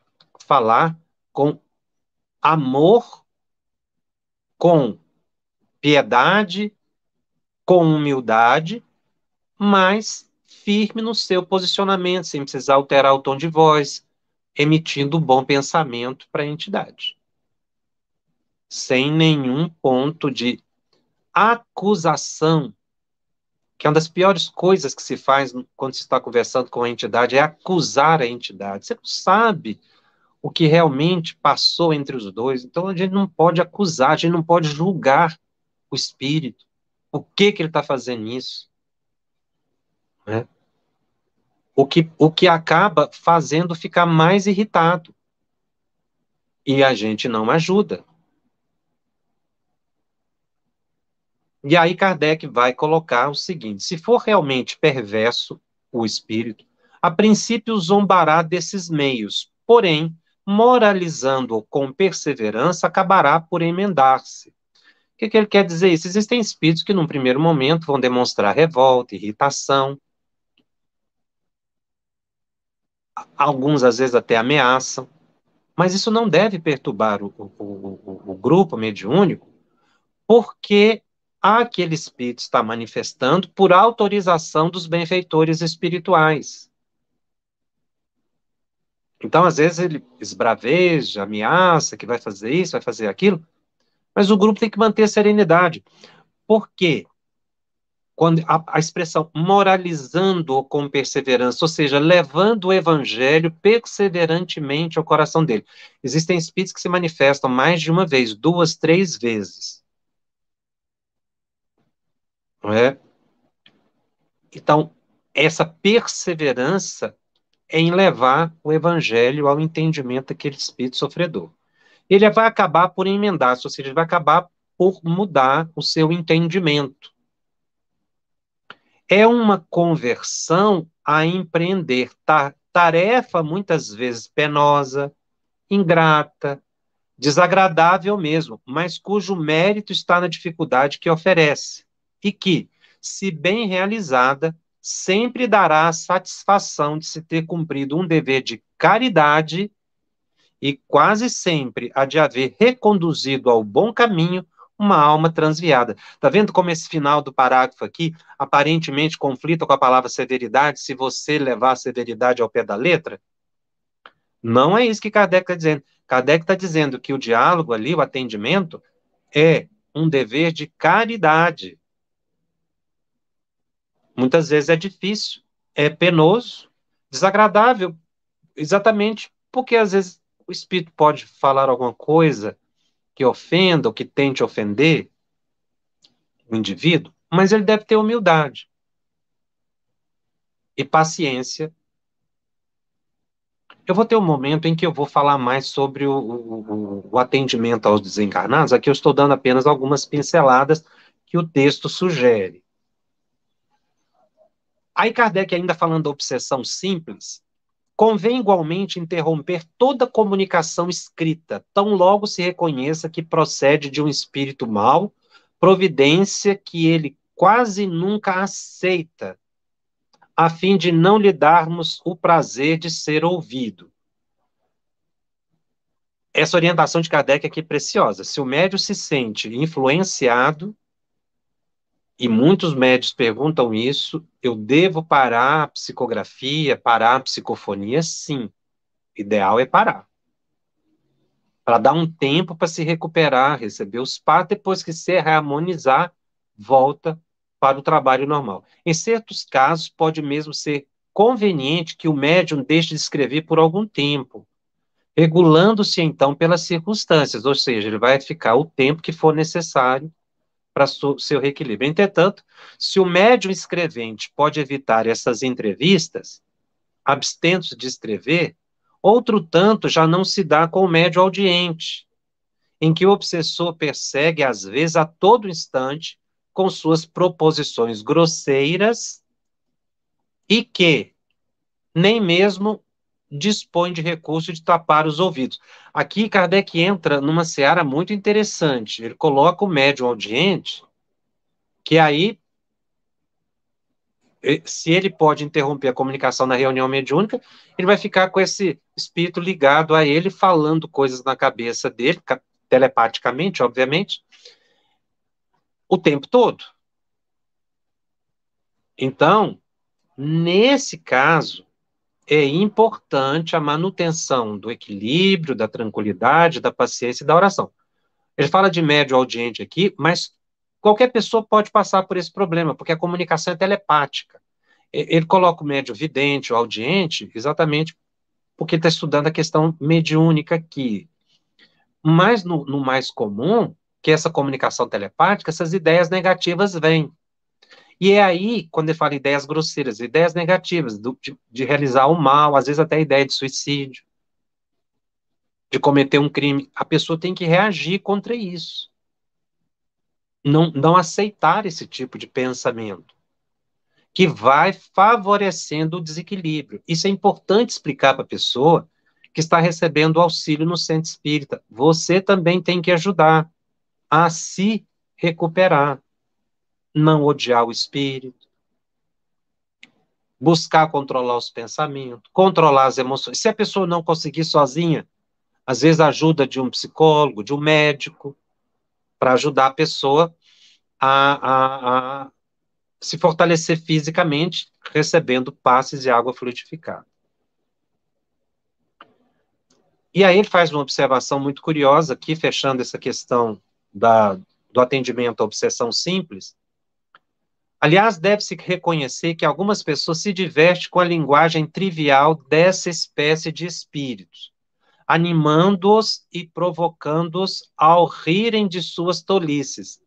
falar com amor, com piedade, com humildade, mas firme no seu posicionamento, sem precisar alterar o tom de voz, emitindo um bom pensamento para a entidade. Sem nenhum ponto de acusação, que é uma das piores coisas que se faz quando se está conversando com a entidade, é acusar a entidade. Você não sabe o que realmente passou entre os dois, então a gente não pode acusar, a gente não pode julgar o espírito, o que ele está fazendo isso, né? O que acaba fazendo ficar mais irritado, e a gente não ajuda. E aí Kardec vai colocar o seguinte: se for realmente perverso o espírito, a princípio zombará desses meios, porém, moralizando com perseverança, acabará por emendar-se. O que ele quer dizer isso? Existem espíritos que, num primeiro momento, vão demonstrar revolta, irritação, alguns, às vezes, até ameaçam, mas isso não deve perturbar o grupo mediúnico, porque aquele espírito está manifestando por autorização dos benfeitores espirituais. Então, às vezes, ele esbraveja, ameaça que vai fazer isso, vai fazer aquilo, mas o grupo tem que manter a serenidade. Por quê? Quando a expressão moralizando com perseverança, ou seja, levando o evangelho perseverantemente ao coração dele. Existem espíritos que se manifestam mais de uma vez, duas, três vezes. Não é? Então, essa perseverança é em levar o evangelho ao entendimento daquele espírito sofredor. Ele vai acabar por emendar, ou seja, ele vai acabar por mudar o seu entendimento. É uma conversão a empreender tarefa muitas vezes penosa, ingrata, desagradável mesmo, mas cujo mérito está na dificuldade que oferece e que, se bem realizada, sempre dará a satisfação de se ter cumprido um dever de caridade e quase sempre há de haver reconduzido ao bom caminho uma alma transviada. Está vendo como esse final do parágrafo aqui aparentemente conflita com a palavra severidade, se você levar a severidade ao pé da letra? Não é isso que Kardec está dizendo. Kardec está dizendo que o diálogo ali, o atendimento, é um dever de caridade. Muitas vezes é difícil, é penoso, desagradável, exatamente porque às vezes o espírito pode falar alguma coisa que ofenda ou que tente ofender o indivíduo, mas ele deve ter humildade e paciência. Eu vou ter um momento em que eu vou falar mais sobre o atendimento aos desencarnados. Aqui eu estou dando apenas algumas pinceladas que o texto sugere. Aí Kardec, ainda falando da obsessão simples, convém igualmente interromper toda comunicação escrita, tão logo se reconheça que procede de um espírito mau, providência que ele quase nunca aceita, a fim de não lhe darmos o prazer de ser ouvido. Essa orientação de Kardec aqui é preciosa. Se o médium se sente influenciado, e muitos médios perguntam isso, eu devo parar a psicografia, parar a psicofonia? Sim, o ideal é parar. Para dar um tempo para se recuperar, receber os passos, depois que se reharmonizar, volta para o trabalho normal. Em certos casos, pode mesmo ser conveniente que o médium deixe de escrever por algum tempo, regulando-se então pelas circunstâncias, ou seja, ele vai ficar o tempo que for necessário para seu reequilíbrio. Entretanto, se o médium escrevente pode evitar essas entrevistas, abstendo-se de escrever, outro tanto já não se dá com o médium audiente, em que o obsessor persegue, às vezes, a todo instante, com suas proposições grosseiras e que nem mesmo dispõe de recurso de tapar os ouvidos. Aqui, Kardec entra numa seara muito interessante. Ele coloca o médium audiente, que aí, se ele pode interromper a comunicação na reunião mediúnica, ele vai ficar com esse espírito ligado a ele, falando coisas na cabeça dele, telepaticamente, obviamente, o tempo todo. Então, Nesse caso, é importante a manutenção do equilíbrio, da tranquilidade, da paciência e da oração. Ele fala de médio audiente aqui, mas qualquer pessoa pode passar por esse problema, porque a comunicação é telepática. Ele coloca o médio vidente, o audiente, exatamente porque está estudando a questão mediúnica aqui. Mas no mais comum, que é essa comunicação telepática, essas ideias negativas vêm. E é aí, quando ele fala ideias grosseiras, ideias negativas, de realizar o mal, às vezes até a ideia de suicídio, de cometer um crime, a pessoa tem que reagir contra isso. Não aceitar esse tipo de pensamento, que vai favorecendo o desequilíbrio. Isso é importante explicar para a pessoa que está recebendo auxílio no centro espírita. Você também tem que ajudar a se recuperar, não odiar o espírito, buscar controlar os pensamentos, controlar as emoções. Se a pessoa não conseguir sozinha, às vezes a ajuda de um psicólogo, de um médico, para ajudar a pessoa a se fortalecer fisicamente, recebendo passes de água fluidificada. E aí ele faz uma observação muito curiosa aqui, fechando essa questão do atendimento à obsessão simples. Aliás, deve-se reconhecer que algumas pessoas se divertem com a linguagem trivial dessa espécie de espíritos, animando-os e provocando-os ao rirem de suas tolices,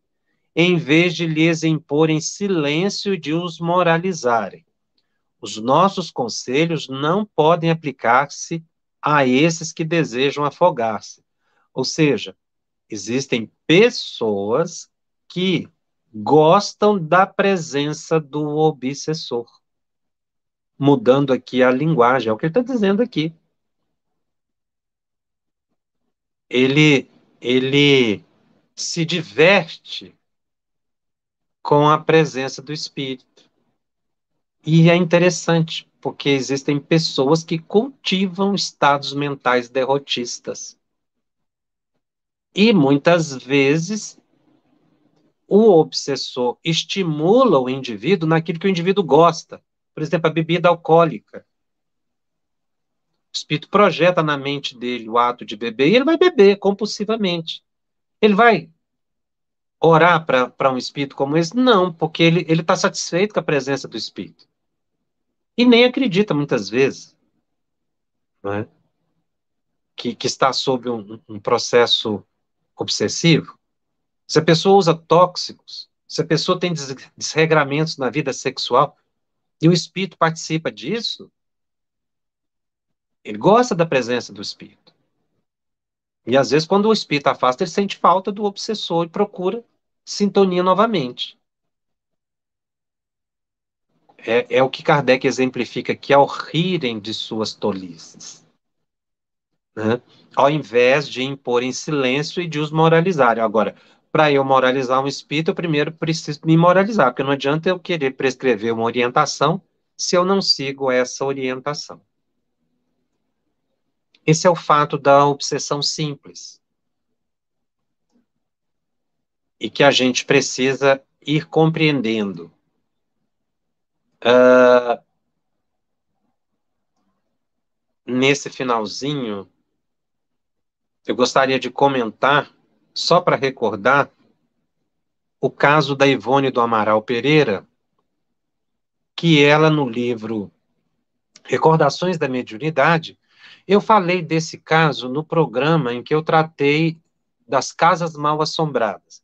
em vez de lhes imporem silêncio e de os moralizarem. Os nossos conselhos não podem aplicar-se a esses que desejam afogar-se. Ou seja, existem pessoas que gostam da presença do obsessor. Mudando aqui a linguagem, é o que ele está dizendo aqui. Ele se diverte com a presença do espírito. E é interessante, porque existem pessoas que cultivam estados mentais derrotistas. E muitas vezes o obsessor estimula o indivíduo naquilo que o indivíduo gosta. Por exemplo, a bebida alcoólica. O espírito projeta na mente dele o ato de beber e ele vai beber compulsivamente. Ele vai orar para um espírito como esse? Não, porque ele está satisfeito com a presença do espírito. E nem acredita muitas vezes, né, que está sob um processo obsessivo. Se a pessoa usa tóxicos, se a pessoa tem desregramentos na vida sexual, e o espírito participa disso, ele gosta da presença do espírito. E às vezes, quando o espírito afasta, ele sente falta do obsessor e procura sintonia novamente. É o que Kardec exemplifica aqui ao rirem de suas tolices, né? Ao invés de impor em silêncio e de os moralizarem. Agora, para eu moralizar um espírito, eu primeiro preciso me moralizar, porque não adianta eu querer prescrever uma orientação se eu não sigo essa orientação. Esse é o fato da obsessão simples. E que a gente precisa ir compreendendo. Nesse finalzinho, eu gostaria de comentar, só para recordar, o caso da Ivone do Amaral Pereira, que ela, no livro Recordações da Mediunidade, eu falei desse caso no programa em que eu tratei das casas mal assombradas.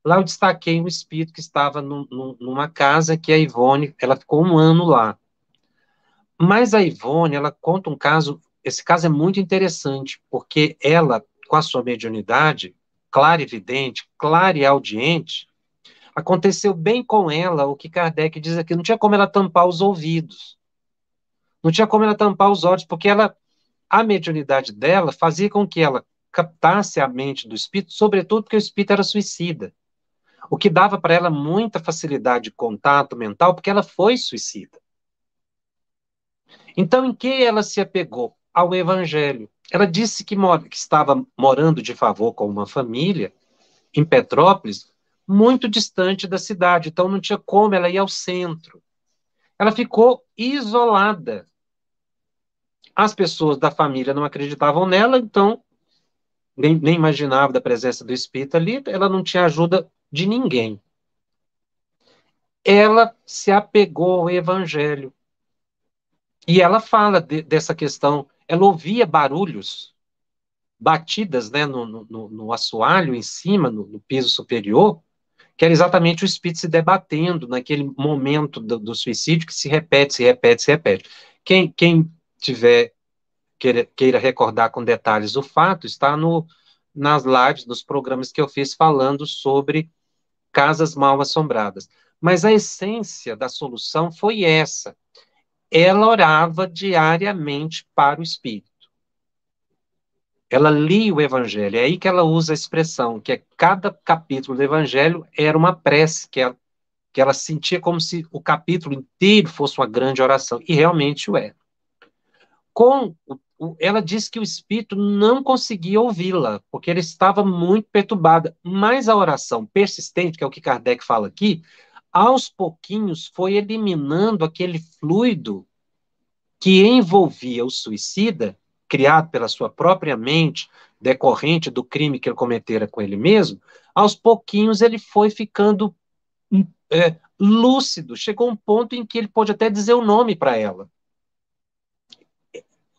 Lá eu destaquei um espírito que estava numa casa que a Ivone, ela ficou um ano lá. Mas a Ivone, ela conta um caso, esse caso é muito interessante, porque ela, com a sua mediunidade, clarividente, clareaudiente, aconteceu bem com ela o que Kardec diz aqui, não tinha como ela tampar os ouvidos, não tinha como ela tampar os olhos, porque a mediunidade dela fazia com que ela captasse a mente do espírito, sobretudo porque o espírito era suicida, o que dava para ela muita facilidade de contato mental, porque ela foi suicida. Então, em que ela se apegou? Ao Evangelho. Ela disse que estava morando de favor com uma família em Petrópolis, muito distante da cidade, então não tinha como ela ir ao centro. ela ficou isolada. As pessoas da família não acreditavam nela, então nem imaginava da presença do espírito ali, ela não tinha ajuda de ninguém. Ela se apegou ao evangelho. E ela fala dessa questão, ela ouvia barulhos, batidas, né, no assoalho em cima, no piso superior, que era exatamente o espírito se debatendo naquele momento do suicídio que se repete, se repete, se repete. Quem tiver queira recordar com detalhes o fato, está nas lives, nos programas que eu fiz falando sobre casas mal assombradas. Mas a essência da solução foi essa. Ela orava diariamente para o espírito. Ela lia o evangelho. É aí que ela usa a expressão, que cada capítulo do evangelho era uma prece, que ela sentia como se o capítulo inteiro fosse uma grande oração. E realmente o é. Ela disse que o espírito não conseguia ouvi-la, porque ele estava muito perturbada. Mas a oração persistente, que é o que Kardec fala aqui, aos pouquinhos foi eliminando aquele fluido que envolvia o suicida, criado pela sua própria mente, decorrente do crime que ele cometera com ele mesmo. Aos pouquinhos ele foi ficando lúcido, chegou um ponto em que ele pôde até dizer o nome para ela.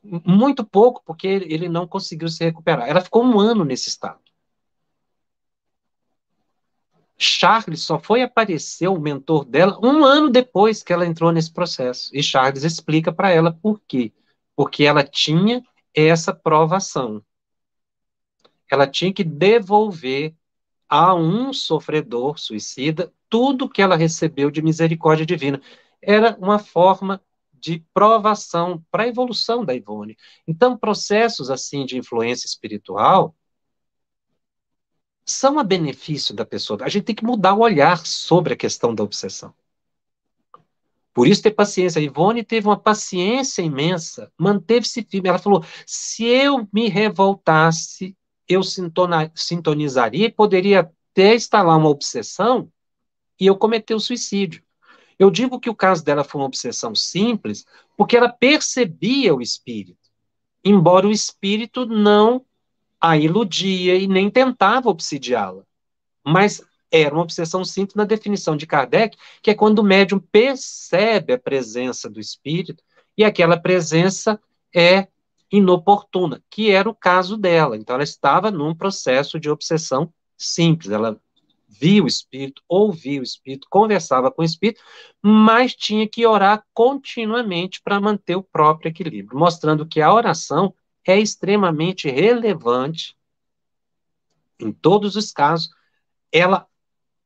Muito pouco, porque ele não conseguiu se recuperar. Ela ficou um ano nesse estado. Charles só foi aparecer o mentor dela um ano depois que ela entrou nesse processo. E Charles explica para ela por quê. Porque ela tinha essa provação. Ela tinha que devolver a um sofredor suicida tudo que ela recebeu de misericórdia divina. Era uma forma de provação para a evolução da Ivone. Então, processos assim de influência espiritual são a benefício da pessoa. A gente tem que mudar o olhar sobre a questão da obsessão. Por isso, ter paciência. A Ivone teve uma paciência imensa, manteve-se firme. Ela falou: se eu me revoltasse, eu sintonizaria e poderia até instalar uma obsessão e eu cometer o suicídio. Eu digo que o caso dela foi uma obsessão simples, porque ela percebia o espírito, embora o espírito não a iludia e nem tentava obsidiá-la. Mas era uma obsessão simples na definição de Kardec, que é quando o médium percebe a presença do espírito e aquela presença é inoportuna, que era o caso dela. Então, ela estava num processo de obsessão simples. Ela via o espírito, ouvia o espírito, conversava com o espírito, mas tinha que orar continuamente para manter o próprio equilíbrio, mostrando que a oração é extremamente relevante em todos os casos. Ela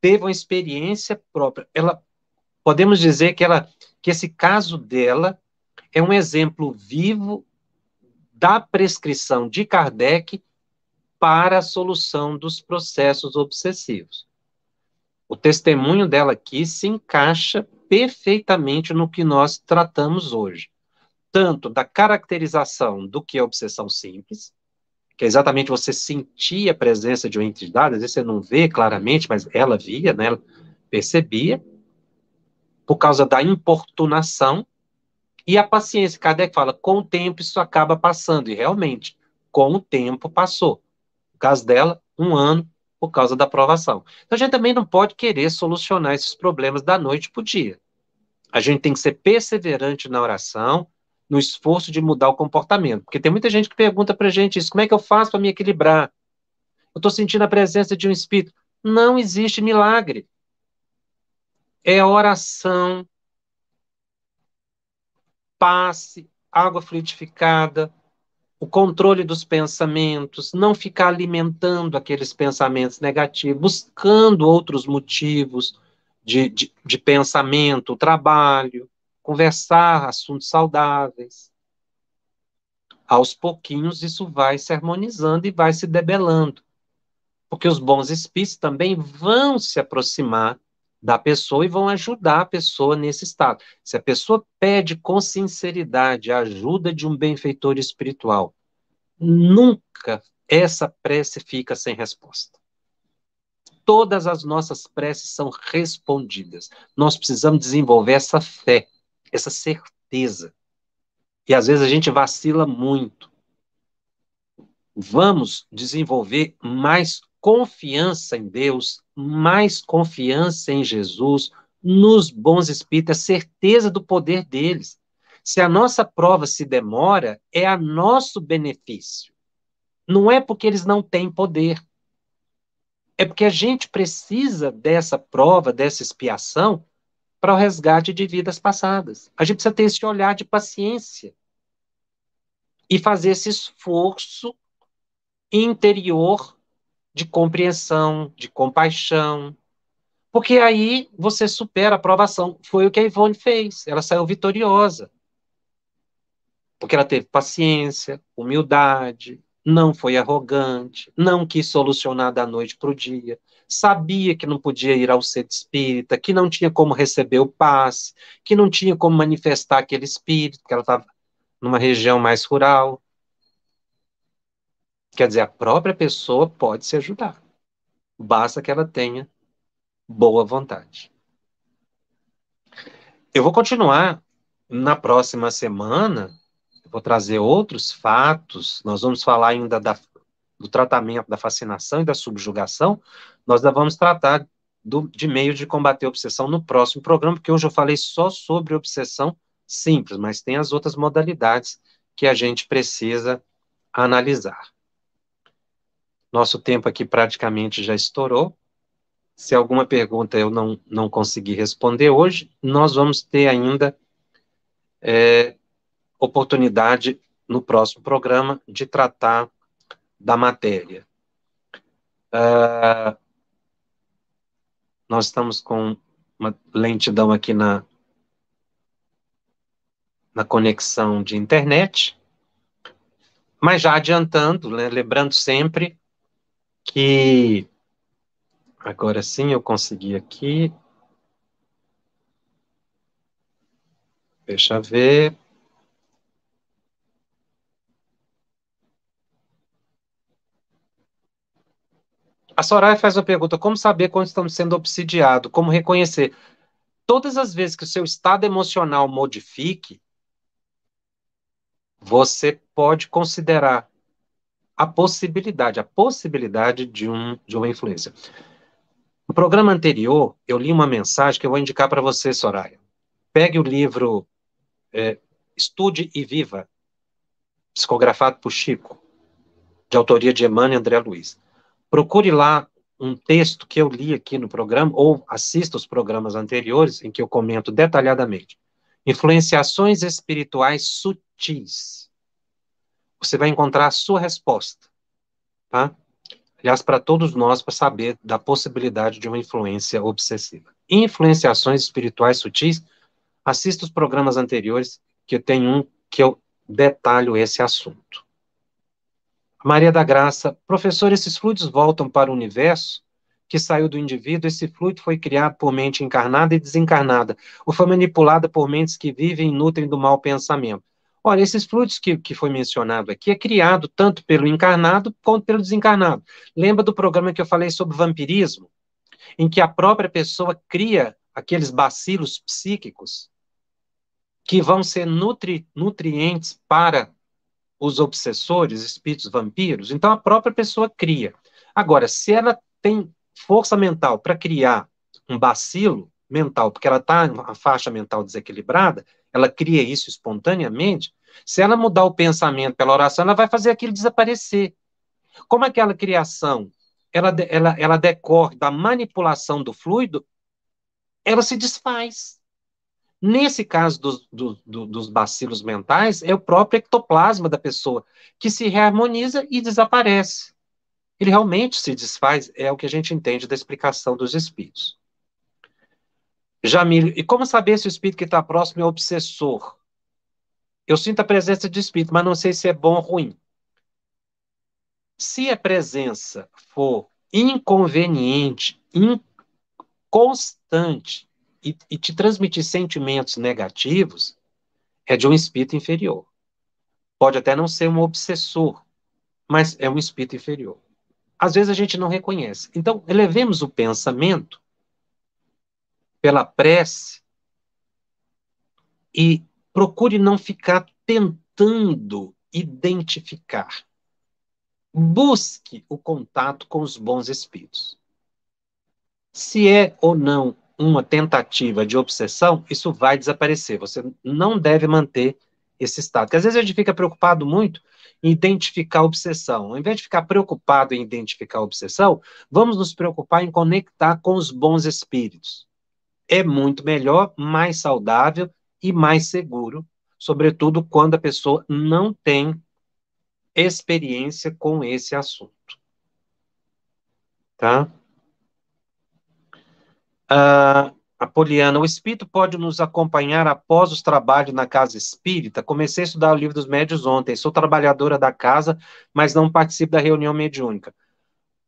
teve uma experiência própria. Ela, podemos dizer que esse caso dela é um exemplo vivo da prescrição de Kardec para a solução dos processos obsessivos. O testemunho dela aqui se encaixa perfeitamente no que nós tratamos hoje, tanto da caracterização do que é obsessão simples, que é exatamente você sentir a presença de uma entidade, às vezes você não vê claramente, mas ela via, né, ela percebia, por causa da importunação, e a paciência. Kardec fala, com o tempo isso acaba passando, e realmente, com o tempo passou. No caso dela, um ano, por causa da provação. Então a gente também não pode querer solucionar esses problemas da noite para o dia. A gente tem que ser perseverante na oração, no esforço de mudar o comportamento. Porque tem muita gente que pergunta para a gente isso, como é que eu faço para me equilibrar? Eu estou sentindo a presença de um espírito. Não existe milagre. É oração, passe, água fluidificada, o controle dos pensamentos, não ficar alimentando aqueles pensamentos negativos, buscando outros motivos de pensamento, trabalho, conversar assuntos saudáveis. Aos pouquinhos isso vai se harmonizando e vai se debelando, porque os bons espíritos também vão se aproximar da pessoa e vão ajudar a pessoa nesse estado. Se a pessoa pede com sinceridade a ajuda de um benfeitor espiritual, nunca essa prece fica sem resposta. Todas as nossas preces são respondidas. Nós precisamos desenvolver essa fé. essa certeza. E às vezes a gente vacila muito. Vamos desenvolver mais confiança em Deus, mais confiança em Jesus, nos bons espíritos, a certeza do poder deles. Se a nossa prova se demora, é a nosso benefício. Não é porque eles não têm poder. É porque a gente precisa dessa prova, dessa expiação, para o resgate de vidas passadas. A gente precisa ter esse olhar de paciência e fazer esse esforço interior de compreensão, de compaixão, porque aí você supera a provação. Foi o que a Ivone fez, ela saiu vitoriosa, porque ela teve paciência, humildade, não foi arrogante, não quis solucionar da noite para o dia, sabia que não podia ir ao centro espírita, que não tinha como receber o passe, que não tinha como manifestar aquele espírito, porque ela estava numa região mais rural. Quer dizer, a própria pessoa pode se ajudar, basta que ela tenha boa vontade. Eu vou continuar na próxima semana, vou trazer outros fatos, nós vamos falar ainda do tratamento da fascinação e da subjugação, nós ainda vamos tratar de meios de combater a obsessão no próximo programa, porque hoje eu falei só sobre obsessão simples, mas tem as outras modalidades que a gente precisa analisar. Nosso tempo aqui praticamente já estourou. Se alguma pergunta eu não consegui responder hoje, nós vamos ter ainda oportunidade no próximo programa de tratar da matéria. Nós estamos com uma lentidão aqui na conexão de internet, mas já adiantando, né, lembrando sempre que agora sim eu consegui aqui, deixa eu ver. A Soraya faz uma pergunta: como saber quando estamos sendo obsidiados? Como reconhecer? Todas as vezes que o seu estado emocional modifique, você pode considerar a possibilidade de uma influência. No programa anterior, eu li uma mensagem que eu vou indicar para você, Soraya. Pegue o livro Estude e Viva, psicografado por Chico, de autoria de Emmanuel e André Luiz. Procure lá um texto que eu li aqui no programa, ou assista os programas anteriores, em que eu comento detalhadamente. Influenciações espirituais sutis. Você vai encontrar a sua resposta, tá? Aliás, para todos nós, para saber da possibilidade de uma influência obsessiva. Influenciações espirituais sutis, assista os programas anteriores, que eu tenho um que eu detalho esse assunto. Maria da Graça, professor, esses fluidos voltam para o universo que saiu do indivíduo, esse fluido foi criado por mente encarnada e desencarnada, ou foi manipulada por mentes que vivem e nutrem do mau pensamento. Olha, esses fluidos que foi mencionado aqui é criado tanto pelo encarnado quanto pelo desencarnado. Lembra do programa que eu falei sobre vampirismo? Em que a própria pessoa cria aqueles bacilos psíquicos que vão ser nutrientes para os obsessores, espíritos vampiros, então a própria pessoa cria. Agora, se ela tem força mental para criar um bacilo mental, porque ela está em uma faixa mental desequilibrada, ela cria isso espontaneamente, se ela mudar o pensamento pela oração, ela vai fazer aquilo desaparecer. Como aquela criação, ela decorre da manipulação do fluido, ela se desfaz. Nesse caso dos bacilos mentais, é o próprio ectoplasma da pessoa que se reharmoniza e desaparece. Ele realmente se desfaz, é o que a gente entende da explicação dos espíritos. Jamil, e como saber se o espírito que está próximo é obsessor? Eu sinto a presença de espírito, mas não sei se é bom ou ruim. Se a presença for inconveniente, inconstante e te transmitir sentimentos negativos, é de um espírito inferior. Pode até não ser um obsessor, mas é um espírito inferior. Às vezes a gente não reconhece. Então, elevemos o pensamento pela prece E procure não ficar tentando identificar. Busque o contato com os bons espíritos. Se é ou não uma tentativa de obsessão, isso vai desaparecer. Você não deve manter esse estado. Porque às vezes a gente fica preocupado muito em identificar a obsessão. Ao invés de ficar preocupado em identificar a obsessão, vamos nos preocupar em conectar com os bons espíritos. É muito melhor, mais saudável e mais seguro, sobretudo quando a pessoa não tem experiência com esse assunto, tá? Apoliana, o espírito pode nos acompanhar após os trabalhos na casa espírita? Comecei a estudar o livro dos médiuns ontem, sou trabalhadora da casa, mas não participo da reunião mediúnica.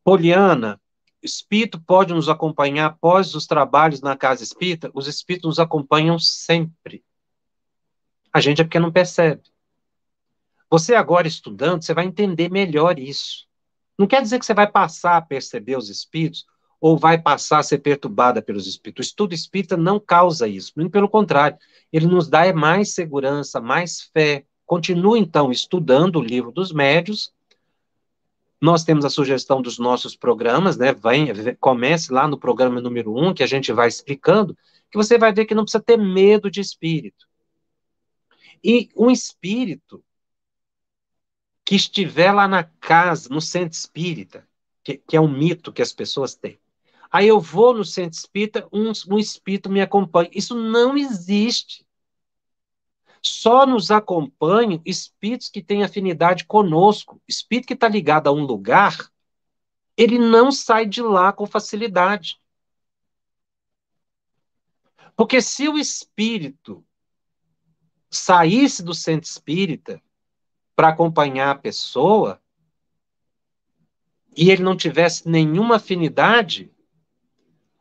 Poliana, o espírito pode nos acompanhar após os trabalhos na casa espírita? Os espíritos nos acompanham sempre. A gente é porque não percebe. Você agora estudando, você vai entender melhor isso. Não quer dizer que você vai passar a perceber os espíritos ou vai passar a ser perturbada pelos espíritos. O estudo espírita não causa isso, muito pelo contrário, ele nos dá mais segurança, mais fé. Continue, então, estudando o livro dos médiuns. Nós temos a sugestão dos nossos programas, né? Comece lá no programa número 1, que a gente vai explicando, que você vai ver que não precisa ter medo de espírito. E um espírito que estiver lá na casa, no centro espírita, que é um mito que as pessoas têm. Aí eu vou no centro espírita, um espírito me acompanha. Isso não existe. Só nos acompanham espíritos que têm afinidade conosco. Espírito que está ligado a um lugar, ele não sai de lá com facilidade. Porque se o espírito saísse do centro espírita para acompanhar a pessoa, e ele não tivesse nenhuma afinidade,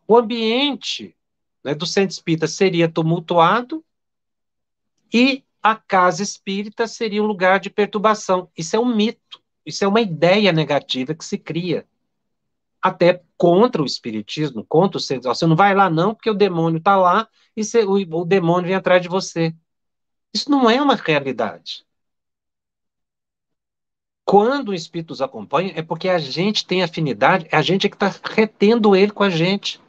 o ambiente, né, do centro espírita seria tumultuado e a casa espírita seria um lugar de perturbação. Isso é um mito, isso é uma ideia negativa que se cria, até contra o espiritismo, contra o centro. Você não vai lá não, porque o demônio está lá e o demônio vem atrás de você. Isso não é uma realidade. Quando o espírito nos acompanha, é porque a gente tem afinidade, a gente é que está retendo ele com a gente,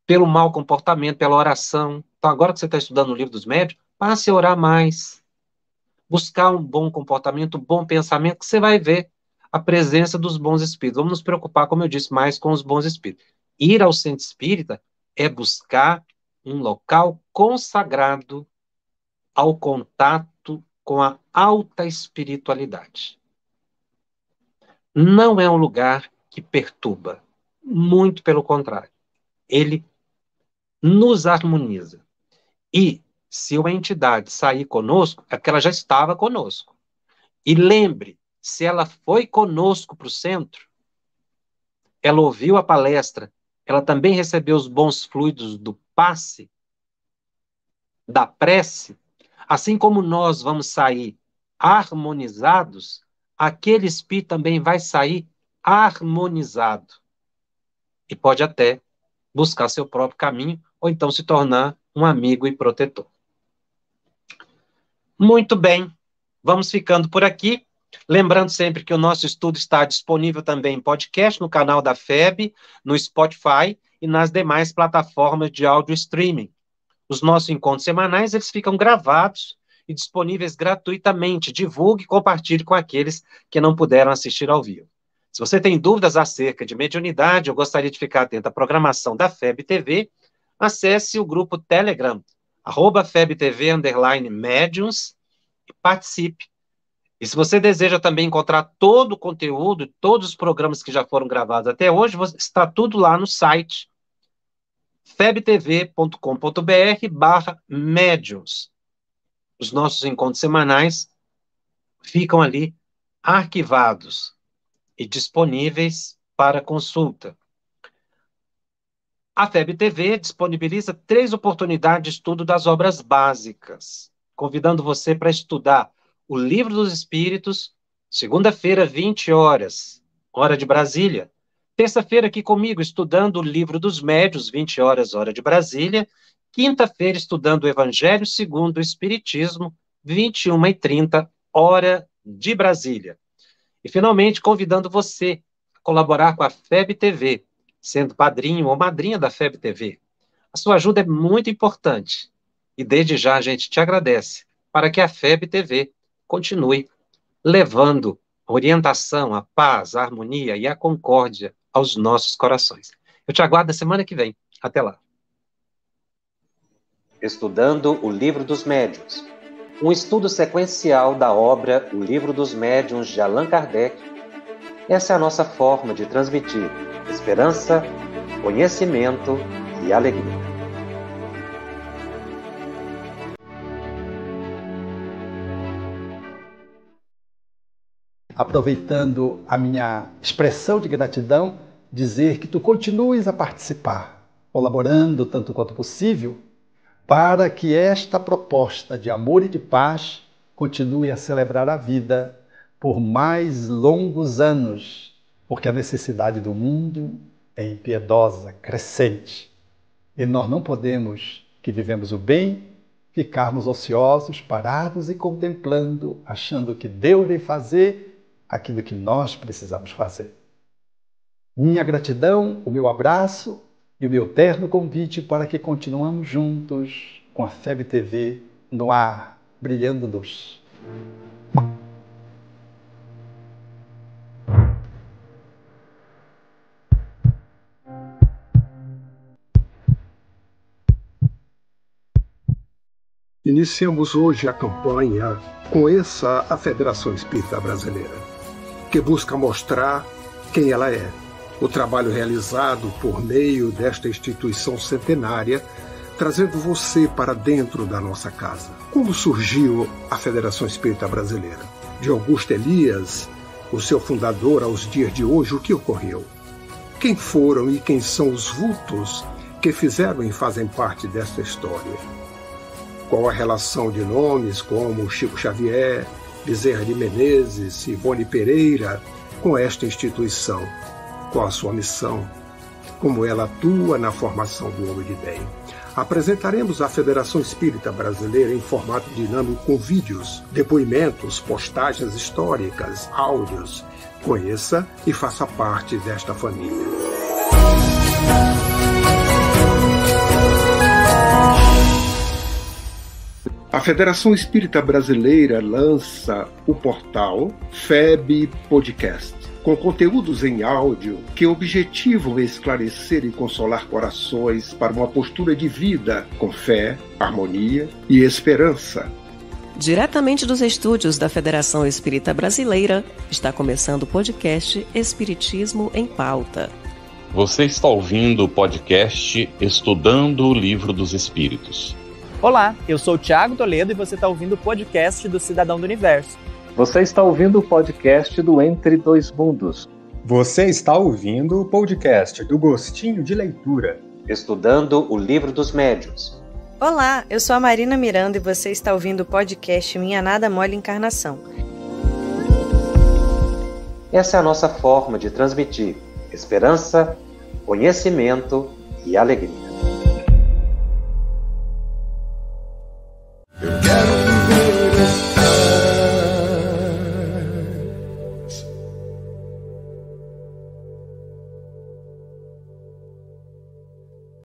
pelo mau comportamento, pela oração. Então, agora que você está estudando o livro dos médiuns, passe a orar mais. Buscar um bom comportamento, um bom pensamento, que você vai ver a presença dos bons espíritos. Vamos nos preocupar, como eu disse, mais com os bons espíritos. Ir ao centro espírita é buscar um local consagrado ao contato com a alta espiritualidade. Não é um lugar que perturba, muito pelo contrário. Ele nos harmoniza. E se uma entidade sair conosco, é porque ela já estava conosco. E lembre, se ela foi conosco para o centro, ela ouviu a palestra, ela também recebeu os bons fluidos do passe, da prece, assim como nós vamos sair harmonizados, aquele espírito também vai sair harmonizado. E pode até buscar seu próprio caminho, ou então se tornar um amigo e protetor. Muito bem, vamos ficando por aqui. Lembrando sempre que o nosso estudo está disponível também em podcast, no canal da FEB, no Spotify e nas demais plataformas de áudio streaming. Os nossos encontros semanais, eles ficam gravados e disponíveis gratuitamente. Divulgue e compartilhe com aqueles que não puderam assistir ao vivo. Se você tem dúvidas acerca de mediunidade ou gostaria de ficar atento à programação da FEB TV, acesse o grupo Telegram, @FebTV_Mediums, e participe. E se você deseja também encontrar todo o conteúdo, todos os programas que já foram gravados até hoje, está tudo lá no site febtv.com.br/médiuns. Os nossos encontros semanais ficam ali arquivados e disponíveis para consulta. A FEB TV disponibiliza 3 oportunidades de estudo das obras básicas, convidando você para estudar o Livro dos Espíritos, segunda-feira, 20 horas, hora de Brasília. Terça-feira aqui comigo, estudando o Livro dos Médiuns, 20 horas, hora de Brasília. quinta-feira, estudando o Evangelho segundo o Espiritismo, 21h30, hora de Brasília. E, finalmente, convidando você a colaborar com a FEB TV, sendo padrinho ou madrinha da FEB TV. A sua ajuda é muito importante. E, desde já, a gente te agradece para que a FEB TV continue levando a orientação, a paz, a harmonia e a concórdia aos nossos corações. Eu te aguardo na semana que vem. Até lá. Estudando o Livro dos Médiuns. Um estudo sequencial da obra O Livro dos Médiuns de Allan Kardec. Essa é a nossa forma de transmitir esperança, conhecimento e alegria. Aproveitando a minha expressão de gratidão, dizer que tu continues a participar, colaborando tanto quanto possível, para que esta proposta de amor e de paz continue a celebrar a vida por mais longos anos, porque a necessidade do mundo é impiedosa, crescente. E nós não podemos, que vivemos o bem, ficarmos ociosos, parados e contemplando, achando que Deus vai fazer aquilo que nós precisamos fazer. Minha gratidão, o meu abraço e o meu terno convite para que continuemos juntos com a FEB TV no ar, brilhando luz. Iniciamos hoje a campanha Conheça a Federação Espírita Brasileira, que busca mostrar quem ela é. O trabalho realizado por meio desta instituição centenária, trazendo você para dentro da nossa casa. Como surgiu a Federação Espírita Brasileira? De Augusto Elias, o seu fundador, aos dias de hoje, o que ocorreu? Quem foram e quem são os vultos que fizeram e fazem parte desta história? Qual a relação de nomes como Chico Xavier, Bezerra de Menezes, Ivone Pereira com esta instituição? Qual a sua missão? Como ela atua na formação do homem de bem? Apresentaremos a Federação Espírita Brasileira em formato dinâmico com vídeos, depoimentos, postagens históricas, áudios. Conheça e faça parte desta família. A Federação Espírita Brasileira lança o portal FEB Podcast, com conteúdos em áudio que objetivam esclarecer e consolar corações para uma postura de vida com fé, harmonia e esperança. Diretamente dos estúdios da Federação Espírita Brasileira, está começando o podcast Espiritismo em Pauta. Você está ouvindo o podcast Estudando o Livro dos Espíritos. Olá, eu sou o Thiago Toledo e você está ouvindo o podcast do Cidadão do Universo. Você está ouvindo o podcast do Entre Dois Mundos. Você está ouvindo o podcast do Gostinho de Leitura. Estudando o Livro dos Médiuns. Olá, eu sou a Marina Miranda e você está ouvindo o podcast Minha Nada Mole Encarnação. Essa é a nossa forma de transmitir esperança, conhecimento e alegria.